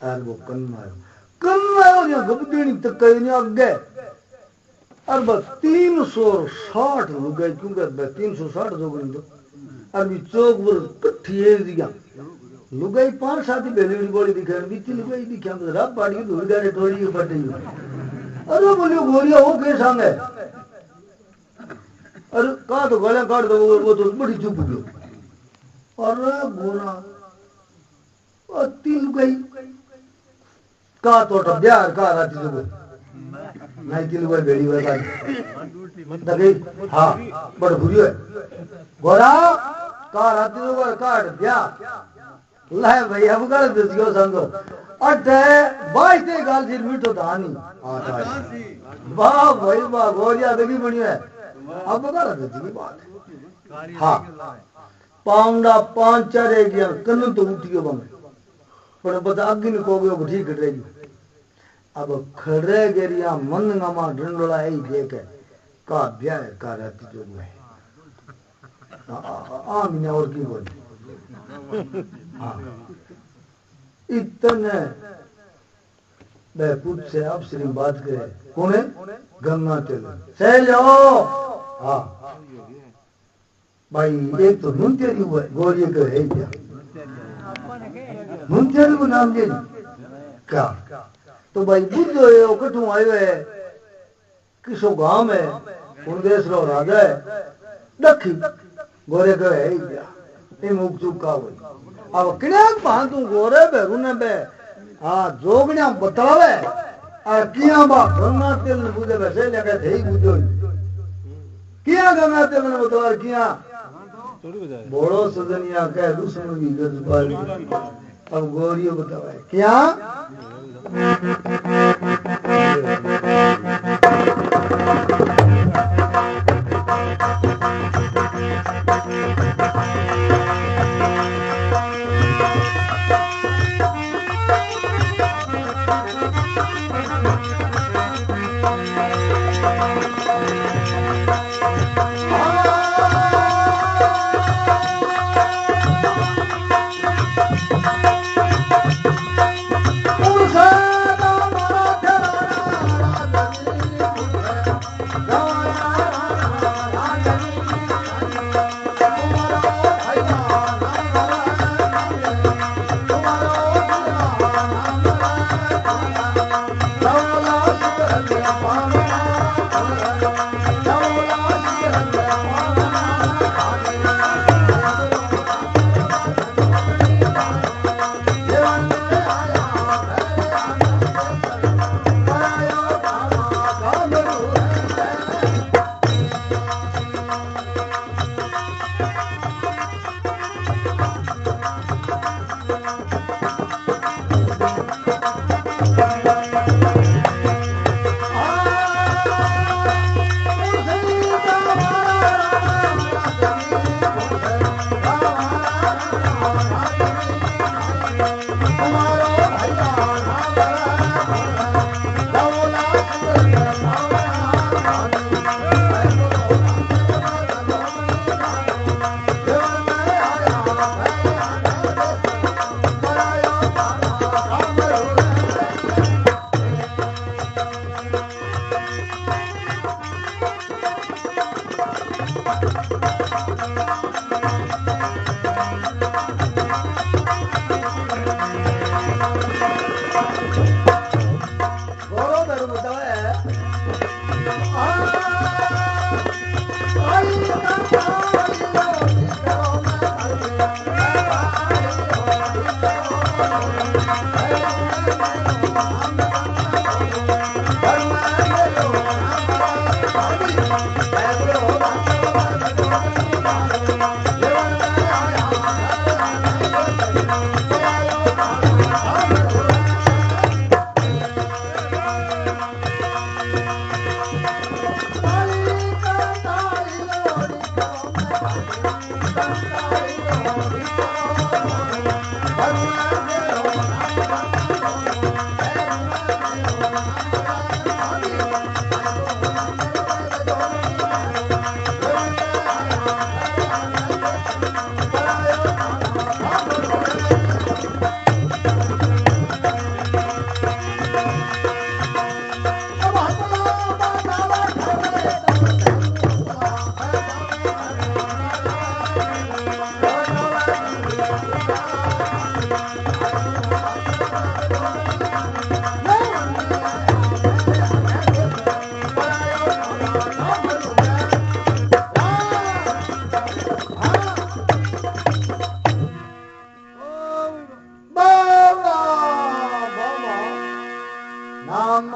A: यार वो कन्ना जो गबदेनी तक कहीं नहीं आगे और बस 360 लोग गए क्योंकि 360 लोग नहीं तो अभी चौक पर कट्ठी एक दिया लुगाई 5-7 बेली गोली दिखे बीती लुगाई दिखा रब पाड़ी धूल गाड़े टोली के पट्टी अरे बोलियो गोरिया हो के संग है अरे का तो गले काट दो वो तो बड़ी चुप गयो अरे गोरा अति लुगाई का तो ब्याह का राती जो नहीं तिल कोई बेड़ी हुआ दगे हां बड़ बुरी है गोरा का राती जो काट ब्याह ले भाई अब कर दियो संगो अटे बाईते गाल सिर मीठो धानी वाह भाई वाह गोरिया दगी बनी है अब कर दियो बात हां पाउंडा 5-4 गया कनु तो उठियो बम पर बता अग्नि को गयो ठीक रहेगी अब खड़े गेरिया मन गमा ढंडोला ही देखे का ब्याह का राती जो है आमीना और की बोली इतने पूछ से आप श्री बात करे कौन है गंगा तेल से लो हाँ भाई एक तो मुंतेरी हुआ गोरी का है क्या मुंतेरी को नाम दे क्या तो भाई बुद्ध है वो कठू आयो है किसो गांव में उन देश रो राजा है दखी गोरे का है क्या ये मुख चुप का हुई अब किन्याक भांतू गोरे पे रुने पे हाँ जोगनिया बतावे और किया बा गंगा तेल ने बुझे वैसे लगे थे ही बुझो किया गंगा तेल ने बतावा किया बोलो सजनिया कह दुश्मन की गजबारी अब गोरियो बतावा क्या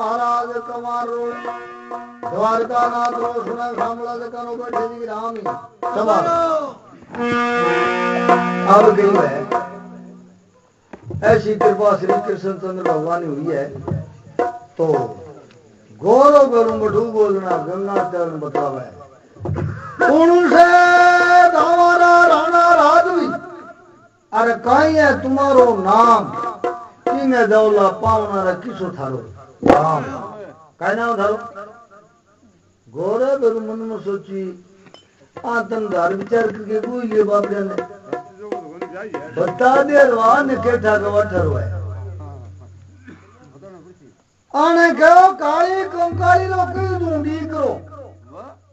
A: महाराज कमारो द्वारका नाथ रो सुना सामला कनो बैठे जी राम सवाल अब गई है ऐसी कृपा श्री कृष्ण चंद्र भगवान हुई है तो गौरव गरु मठू बोलना गंगा चरण बतावे से हमारा राणा राजवी अरे कहीं है तुम्हारो नाम किंगे दौला पावना रे किसो थारो राम काय नाम थारो गौरव गरु मन में सोची आतन धार विचार करके कोई ले बापरे ने बता दे रवान केठा गवठर है आने कहो काली कंकाली लो की ढूंढी करो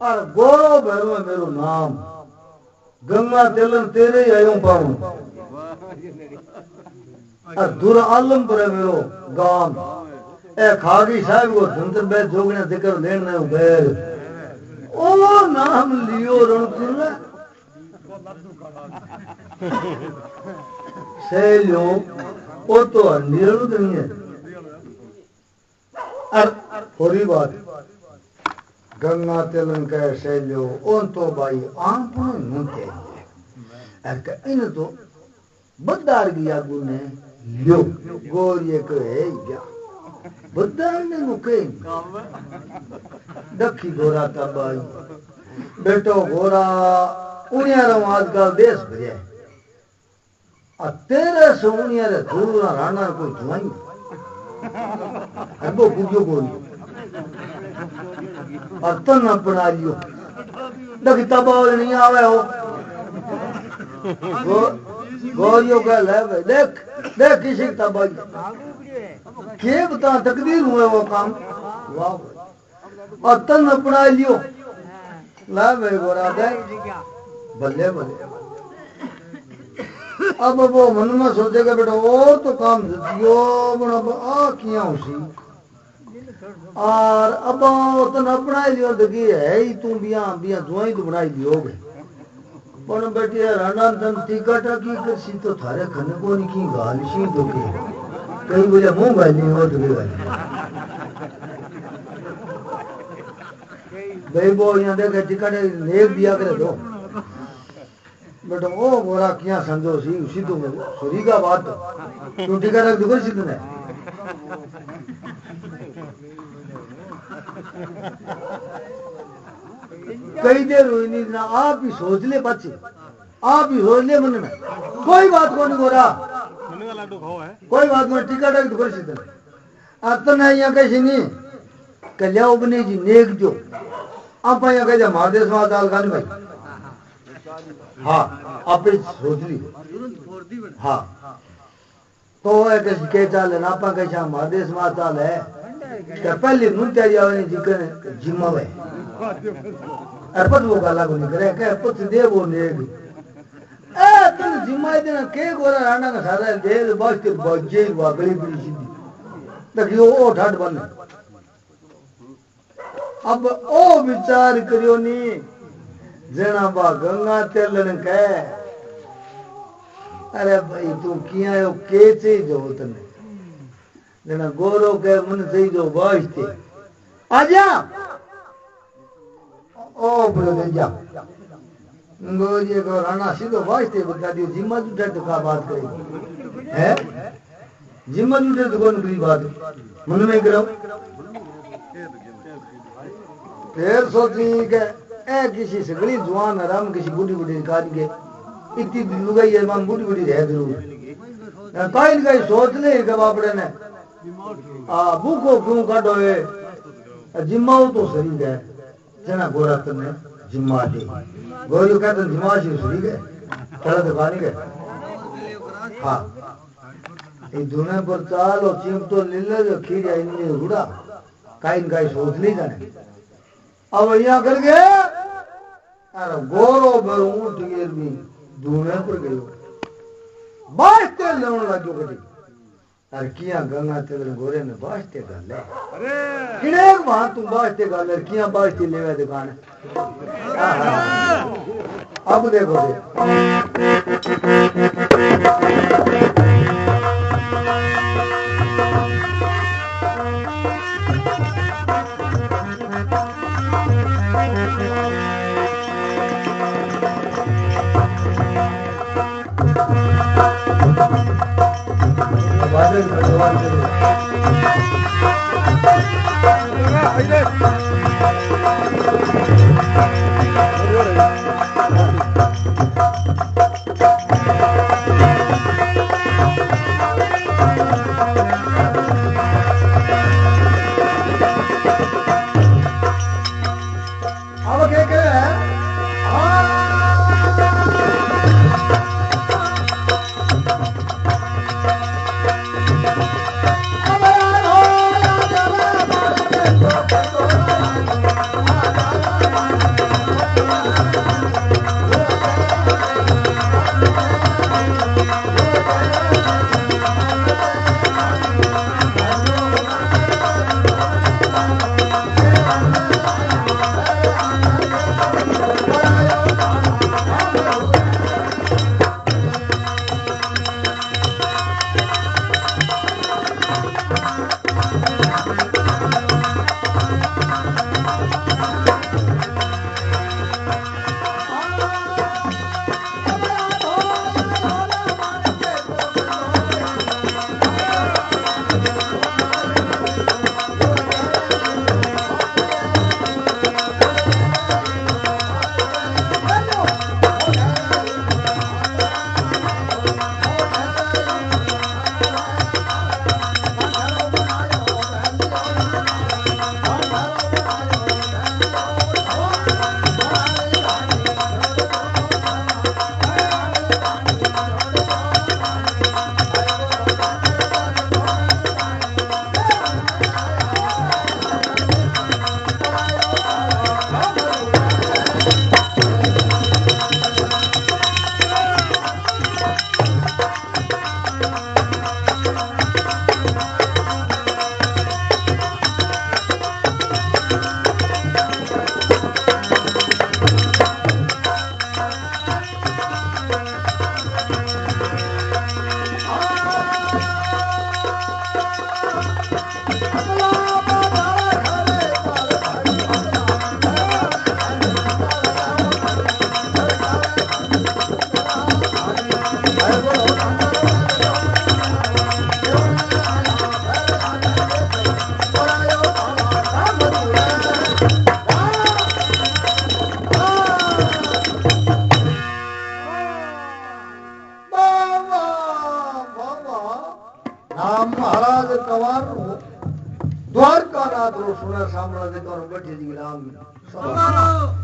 A: और गौरव भैरव है मेरो नाम गंगा तेलन तेरे आयो पाऊं और दूर आलम पर है मेरो गाम ए खागी साहब को धंतर बैठ जोगने जिक्र लेने बैर ओ नाम लियो रणकुल से लियो ओ तो निरुद्ध नहीं है होरी बात गंगा तेलन के शैल्यो ओन तो भाई आपने मुते इन तो बद्दार गया गुने लियो गोरिये को है क्या बद्दार ने मुके दखी गोरा तबाई बेटो गोरा उनियारो आजकल देश भरे आ तेरे से उनियारे दूर राणा कोई जुआई वो पूजो बोली और तन अपना लियो देखी तबाव नहीं आवे हो गोरियो का ले देख देख किसी तबाही के बता तकदीर हुए वो काम वाह और तन अपना लियो ला भाई गोरा दे बल्ले बल्ले अब वो मन में सोचेगा बेटा और तो काम दियो बना आ किया उसी और अब तन अपना लियो देखी है ही तू बिया बिया जुआई तो बनाई लियोगे पण बेटी राणा तन टिकट की करसी तो थारे खने को नहीं की गाल सी तो के कई बोले मुंह गाल नहीं हो तो गाल भाई वो यहां देखे टिकट नेक दिया करे दो बेटा ओ गोरा किया समझो सी उसी तो सुरी का बात तू टिकट रख दो सी तूने कई देर हुई नहीं ना आप ही सोच ले बच्चे आप ही सोच ले मन में कोई बात को नहीं गोरा कोई बात नहीं टिकट रख दो सी तूने आता नहीं यहाँ कैसे नहीं कल्याण बने जी नेक जो आप यहाँ कह जा महादेश महादाल गाने भाई हाँ आप सोच ली हाँ तो एक के चाल है नापा कैसा महादेश महादाल है क्या पहले नृत्य जावे जिकने जिम्मा में अर्पण वो गाला को नहीं करे क्या पुत्र दे वो नेक ए तुम जिम्मा देना के गोरा राणा का सारा जेल बस के जेल वा गली बड़ी सीधी तक यो ओ ठाट बन अब ओ विचार करियो नी जना बा गंगा तेलन के अरे भाई तू किया यो केचे जो तने जना गोरो के मन से जो वास्ते आजा ओ बोले दे जा गोरिये को राणा सीधो वास्ते बता दियो जिम्मा जुटे तो का बात करे है जिम्मा जुटे तो कौन की बात मन में करो फिर सोची के ए किसी से बड़ी जुआन आराम किसी बूढ़ी बूढ़ी काट के इतनी लुगाई है मान बूढ़ी बूढ़ी रह जरूर कहीं कहीं सोच ले के बापड़े ने भूखो क्यों काटो है जिम्माओ तो सही है जना गोरा तने जिम्मा दे गोरियो कहते जिम्मा से सही है चलो दुकान के हाँ ये दुनिया पर चालो चिम तो ले ले जो खीर आई नहीं उड़ा कहीं सोच ली जाने अब यहाँ कर गए अरे गोरो भर ऊँट गिर भी दुनिया पर गयो बास्ते लेने लगे कभी अरे किया गंगा तेरे गोरे ने बास्ते कर ले किने वहाँ तुम बास्ते कर ले किया बास्ते लेवे दुकान अब देखो भगवान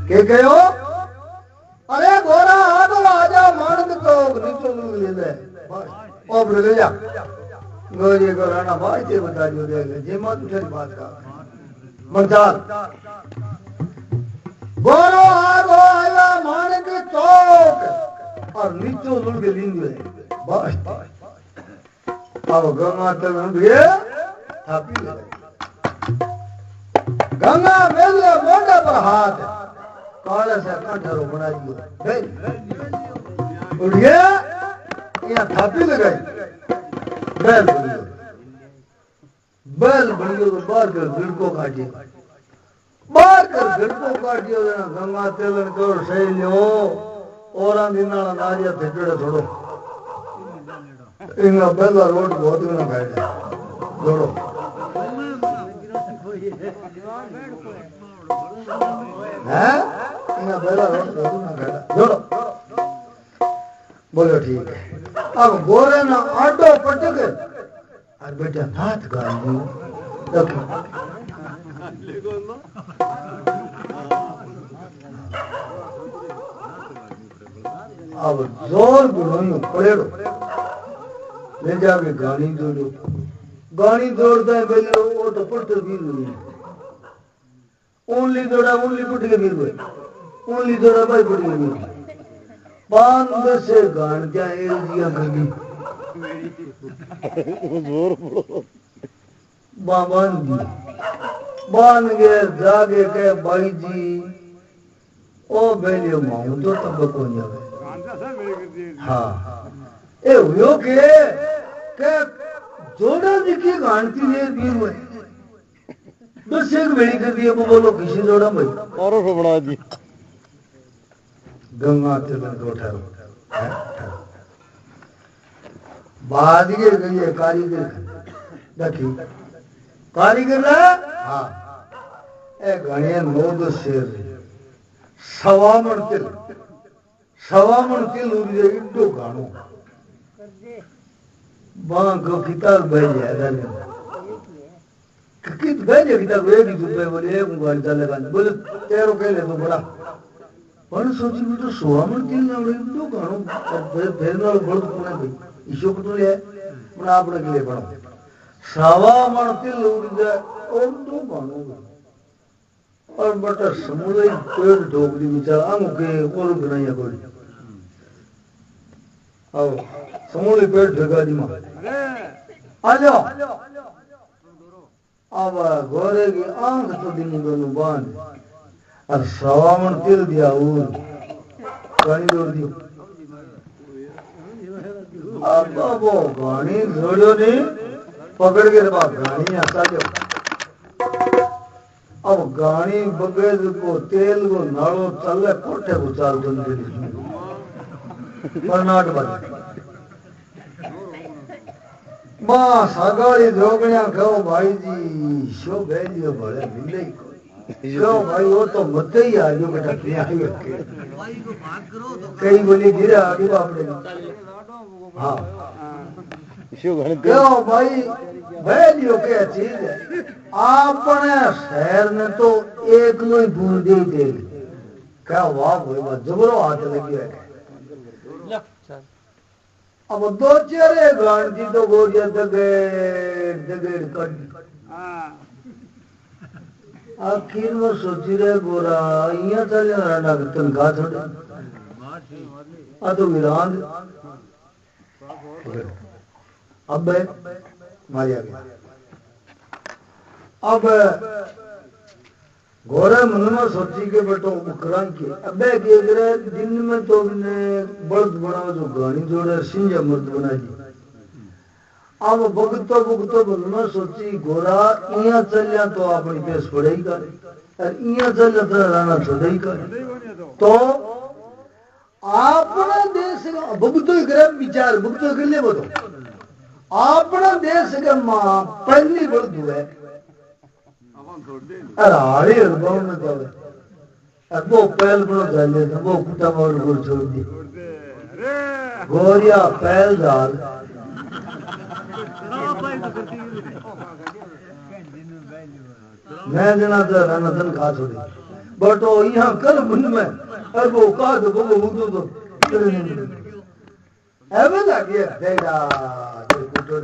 A: के गयो अरे गोरा आ तो आजा मानद तो नीचो ले ले अब ले जा गोरी को राणा भाई ते बता दियो दे जे मत उठे बात का मंचाल गोरो आ गो आया मानद चौक और नीचो लुल के लीन ले बस अब गंगा तक उठ गए थापी ले गंगा मेले मोटा पर हाथ काले से कंठरो बना दियो उठ गया यहाँ थापी लगाई बैल बन गयो तो बाहर कर गिड़को काटियो गंगा तेलन करो सही लियो और दिना नारिया थे पेड़े छोड़ो इंगा बेला रोड बहुत ना बैठे जोड़ो हैं इंगा बेला रोड बहुत ना बैठे जोड़ो बोलो ठीक है अब गोरे ना आटो पटक और बेटा नाथ गाली अब जोर बुढ़ो पड़ेड़ो ले जाके गानी जोड़ो गानी जोड़ता है पहले वो तो पड़ते भी नहीं ओनली जोड़ा ओनली पुट के गिर गए ओनली जोड़ा भाई पुट के गिर बांध से गान क्या एल दिया कभी बांध गए जागे के भाई जी ओ बेलियो माऊ तो तब को जावे हाँ ए हुयो के जोड़ा दिखी गांठी ने दी हुए बस एक बेड़ी कर दिया वो बोलो किसी जोड़ा भाई और बना जी गंगा तिलक को ठहरो बाद गिर गई है कारीगर देखी कारीगर ला हाँ ए घणे नोद शेर सवामण तिल उरी इड्डो गाणो बांग किताब भेजे अदन कित भेजे किताब एक ही रुपए बोले एक गाड़ी चलेगा बोले तेरो के ले तो बड़ा पण सोची भी तो सवामण तिल ना इड्डो गाणो फिर ना बोल कोने भाई ईशो को तो ले पण आपने के लिए पढ़ो सवामण तिल उरी इड्डो गाणो और बटा समुदाय पेड़ ढोकरी विचार आंगो के और बनाया कोई आओ समुदाय पेड़ ढगा दी मां आ जाओ अब गोरे की आंख तो दिन दोनों बांध और सवामण तिल दिया और गानी जोड़ दियो अब वो गानी जोड़ो नहीं पकड़ के बाप गानी आता जाओ अब गानी बगैर को तेल को नाड़ो चले कोठे को चाल दो कर्नाट बजे मां सागारी जोगणिया कहो भाई जी शो भेजियो भले मिले ही शो भाई वो तो मत ही आ जो बेटा क्या ही कई बोली गिरे आगे बापड़े हाँ क्यों भाई भेजियो क्या चीज है आपने शहर ने तो एक नो ही बूंदी दे क्या वाह भाई वाह जबरो हाथ लगी है अब दो चेहरे गांधी तो गोरिया दगेड़ कर आखिर में सोची रहे गोरा यहाँ चले राना तनखा छोड़े आ तो विरान अब मारिया गया अब गोरा मन में सोची के बेटो उकरान के अबे के दिन में तो ने बल्द बनाओ जो गानी जोड़े सिंजा मर्द बना दी अब भगतो मन में सोची गोरा इया चलिया तो अपनी पेश पड़ेगी कर और इया चलिया तो राना छोड़ेगी कर तो अपना देश भगतो ही करे विचार भगतो के लिए बोलो अपना देश का मां पहली बल्द हुआ अरे अनुभव में जावे अब वो पहल बनो जाले तो वो कुटा मोड़ को छोड़ दी गोरिया पहल डाल मैं जना तो राना तन खा छोड़ी बटो यहाँ कल बुन में अब वो का तो वो मुद्दो तो ऐसे लगे तेरा जो कुटर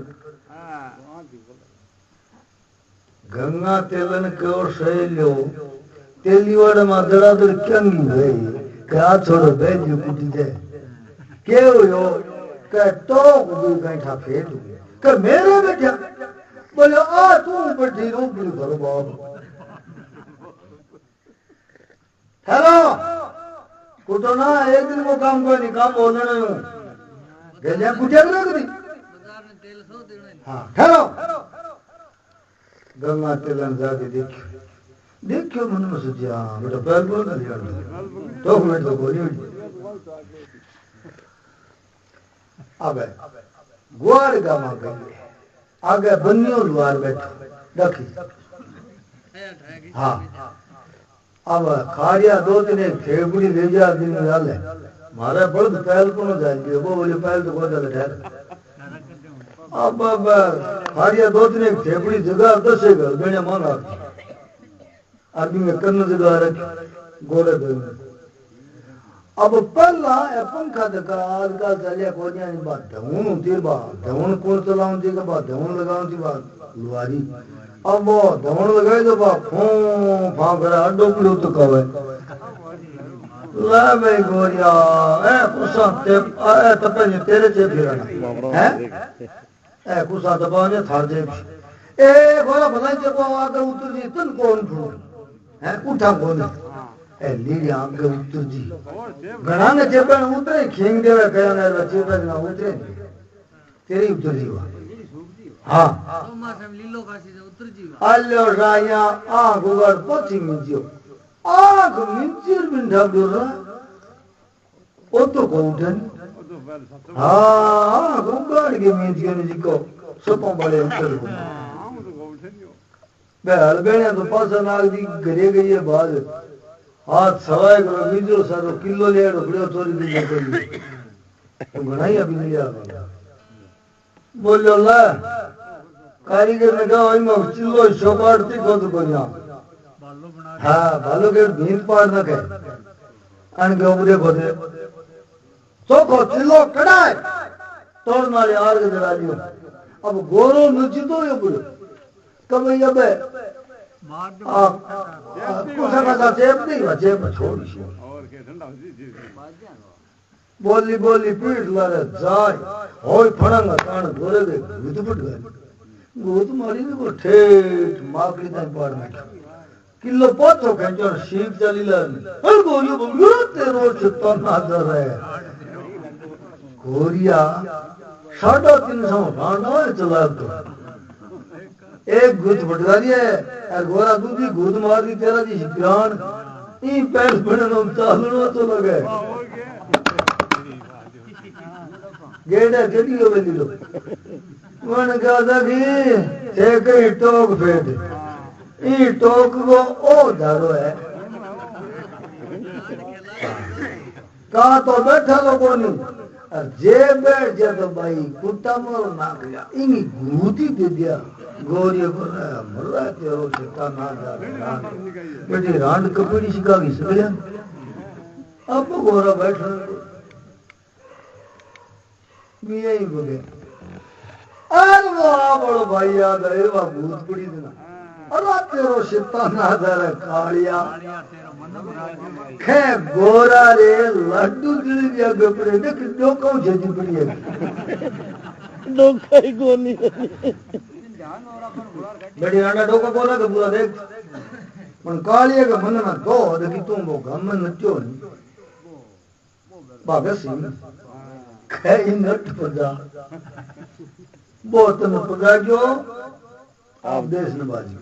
A: गंगा तेलन को शैलो तेलीवाड़ मादड़ा तो क्या नहीं भाई क्या छोड़ो बेजू कुटी दे क्या हो क्या तो कुछ कहीं था फेट क्या मेरे बेटा बोले आ तू बड़ी रूप भी करो बाप हेलो कुटो ना एक दिन वो काम कोई नहीं काम बोलने नहीं हूँ गलियां कुटिया करो कभी हाँ हेलो गंगा तेलन जाके देखियो मन में सोची हाँ बेटा पैर बोल कर दिया तो मिनट तो बोली अब गुआर गामा गई आगे बनियो लुआर बैठो देखी हाँ अब खारिया दो तीन फेगुड़ी ले जा दिन डाल है मारे बल्द पहल को न जाएंगे वो बोले पहल तो बहुत ज्यादा ठहर अब खारिया दो तीन फेगुड़ी जगह दस घर बेड़े मांगा आदमी में कन्न जगह रखी गोरे पे अब पहला पंखा दका आजकल चलिया कोनिया नहीं बात धवन होती है बात धवन कौन चलाऊं थी का बात धवन लगाऊं थी बात लुआरी अब वो धवन लगाए तो बात फों फां करे अड्डो पुलो तो कवे ला भाई गोरिया ए कुसा ते ए तपे ने तेरे से फिरना है ए कुसा दबाने थार जे ए गोरा भलाई जे को आगे उतर जी तन कौन फू है उठा कौन ए लीली आगे उतर जी घना ने जेबन उतरे खींग देवे कया ने जेबन ना उतरे तेरी उतर जी हाँ तो मां से लीलो खासी से उतर जी आलो राया आ गुगर पछी मिजियो आग मिंचिर बिंधा डोरा ओ तो कोठन हाँ गुगर के मिजियो ने जी को सपों बड़े अंतर को बैल बेड़िया तो पासा नाग दी घरे गई है बाद हाथ सवाए करो बीजो सारो किलो ले ढोकड़ियो चोरी दी कोई तो घणाई अभी नहीं आ बोलो ला कारीगर ने कहा मैं चिल्लो शोपाड़ती खुद को यहाँ हाँ भालो के भीन पाड़ न कहे अन के उबरे खोदे चोखो चिल्लो कड़ाए तोड़ मारे आर के जरा लियो अब गोरो नची तो ये बुरे कब ये बे कुछ का चेप नहीं हुआ चेप छोड़ी सी बोली बोली पीठ लारे जाय होय फड़ंगा कान गोरे दे भूत फट गए भूत मारी ने को ठेठ माकड़ी ताई पाड़ में किलो पोथो खेचो शीप चली लन हर गोरियो बंगलो तेरो छत्ता ना दर है गोरिया 350 भांडा चला तो एक गुद फटका दिया है गोरा दूधी गुद मार दी तेरा जी शिकान ई पैर बननो चालनो तो लगे गेड़ा गेड़ियो वेली लो मन कहा था कि थे कई टोक फेट ई टोक को ओ धारो है कहा तो बैठा लो कोनी जे बैठ जा तो भाई कुत्ता मारो नाक लिया इनी घूती दे दिया गोरी को मर रहा है तेरो चिता ना जा बेटी रांड कपड़ी सिखा गई सगलिया अब गोरा बैठ भी यही बोले अरे वाह बड़ो भाई याद है वाह भूत पड़ी देना अरे तेरो चिता ना जा कालिया खे गोरा रे लड्डू दिल दिया गपड़े देख डोको जजी पड़ी है डोका ही कोनी बड़ी राणा डोका बोला के पूरा देख पण कालिया के मन में दो देखी तुम वो गम नचो नहीं बाबे सिंह खे नट पदा बहुत न पगा जो आप देश न बाजी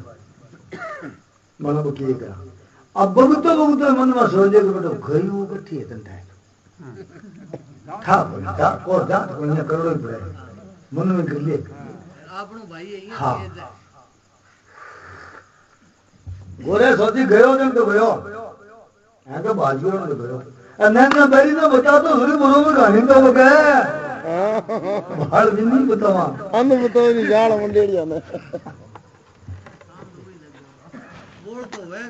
A: मन को के करा अब बगुतो मन में सोचे के बेटो गई वो कठी है तन था को जा को ने करोड़ पड़े मन में कर ले आपनो भाई है हाँ गोरे सोची गयो जब तो गयो है तो बाजियो ने गयो नैना बेरी ने बता तो सुरी मनो में कहानी तो हो गए बाल भी नहीं बतावा अन बताओ नहीं जाड़ मंडेड़ जाना बोल तो है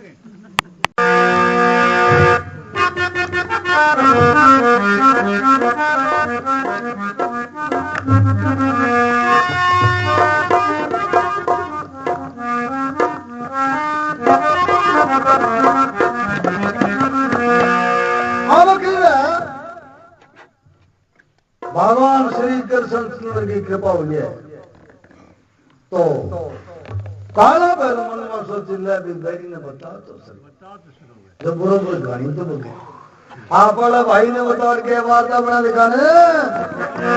A: के भगवान श्री कृष्ण की कृपा हुई है तो काला पैर मन में सोच ले बैरी ने बता तो सर जब बरोबर गाड़ी तो बोले आप वाला भाई ने बता के वार्ता बना दिखाने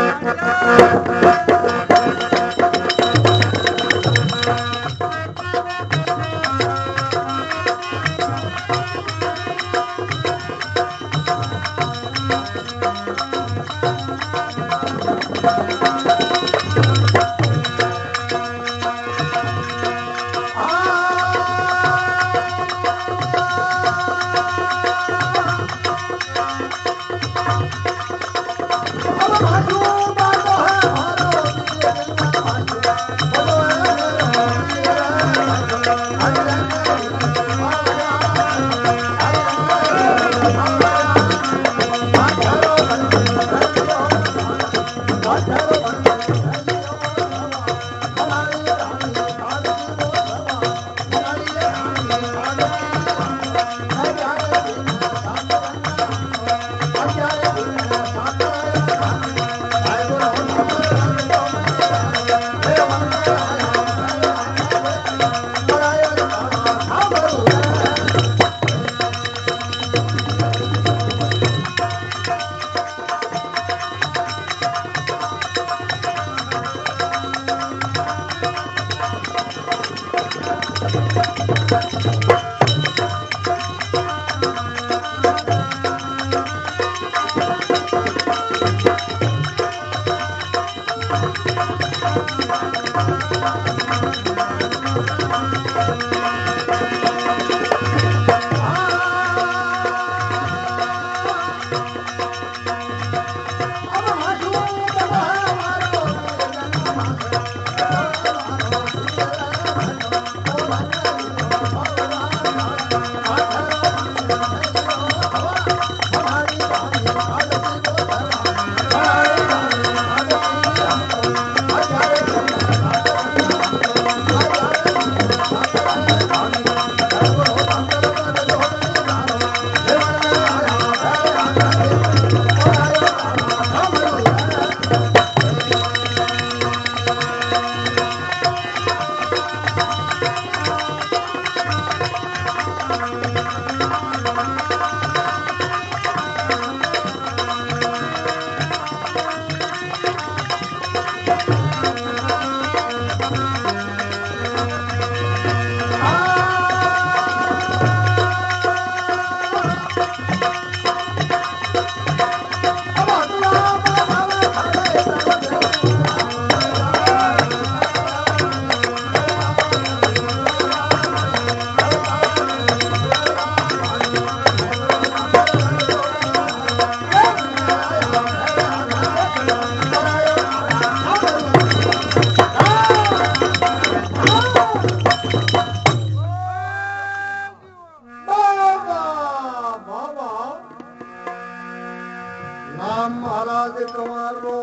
A: महाराज कंवर रो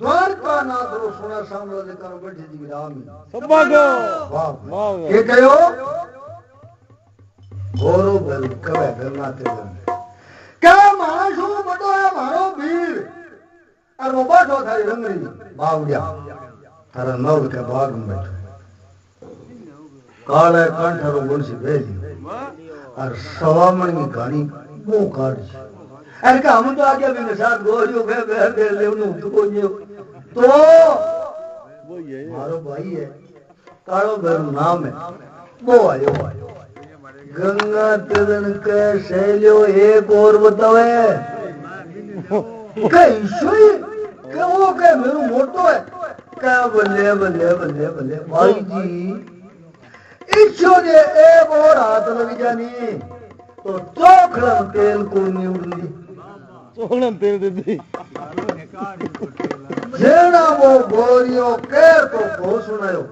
A: द्वारका नाथ रो सोना साम्राज्य कर बैठी जी राम
B: सबागो
A: वाह
B: वाह
A: के कयो गोरो बल कवे गंगा ते क्या मानसू बड़ो है मारो वीर और वो बैठो थारी रंगरी बावड़िया थारा नौल के बाग में बैठो काले कंठरो गुणसी बेली और सवामण की गाड़ी वो काट अरे का हम तो आगे भी साथ गोरियो के बेर दे ले उनु तो
B: वो ये
A: मारो भाई है कालो बेर नाम है वो आयो गंगा तिरन के शैलियो एक और बतावे कैसे के वो के मेरू मोटो है क्या बल्ले बल्ले बल्ले बल्ले भाई जी इच्छो जे एक और हाथ लग जानी तो चोखड़न तेल को नहीं उड़नी
B: सोहन तेल दे दी
A: जेना वो गोरियो के तो को सुनायो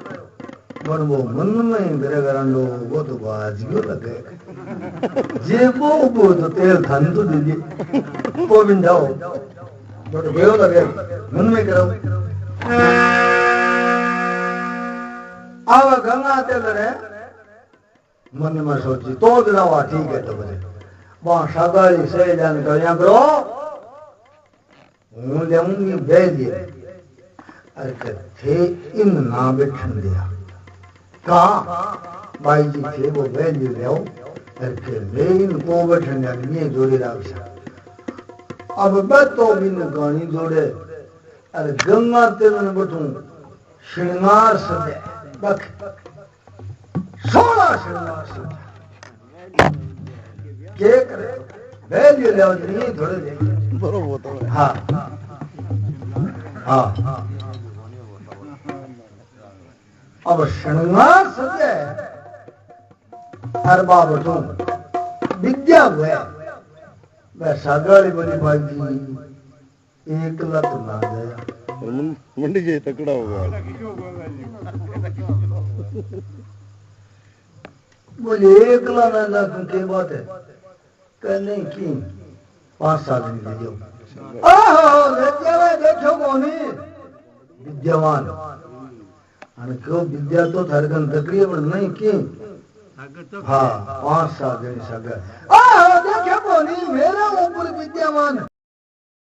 A: पर वो मन में मेरे घरंडो वो तो बाजियो लगे जे वो तो तेल धन तो दीजिए वो बिंदाओ तो बेयो लगे मन में करो आवा गंगा तेल रे मन में सोची तो दिलावा ठीक है तो बोले वहां सगाई से जान कर यहाँ करो हूं लेऊंगी बेलिए अरे थे इन ना बैठन दिया कहा भाई जी थे वो बेलिए ले अरे ले इनको बैठन दिया ये जोड़ी रावसा अब मैं तो बिन गानी जोड़े अरे गंगा तेल में बैठूं श्रृंगार सजे बक सोना श्रृंगार सजे के करे बेलिए ले नहीं थोड़े दे
B: बरोबर तो
A: हाँ हाँ अब श्रृंगार सजे हर बाबू तुम विद्या हुए मैं सागाली बोली भाई जी एक लत ना गया
B: मंडी जे तकड़ा होगा
A: बोले एक लाना ना के बात है कहने की 5 साल में ले जाओ आहो विद्यावान देखो कोनी विद्यावान अन क्यों विद्या तो थरगन तकड़ी पर नहीं की हाँ 5 साल जनी सगा आहो देखो कोनी मेरा ऊपर विद्यावान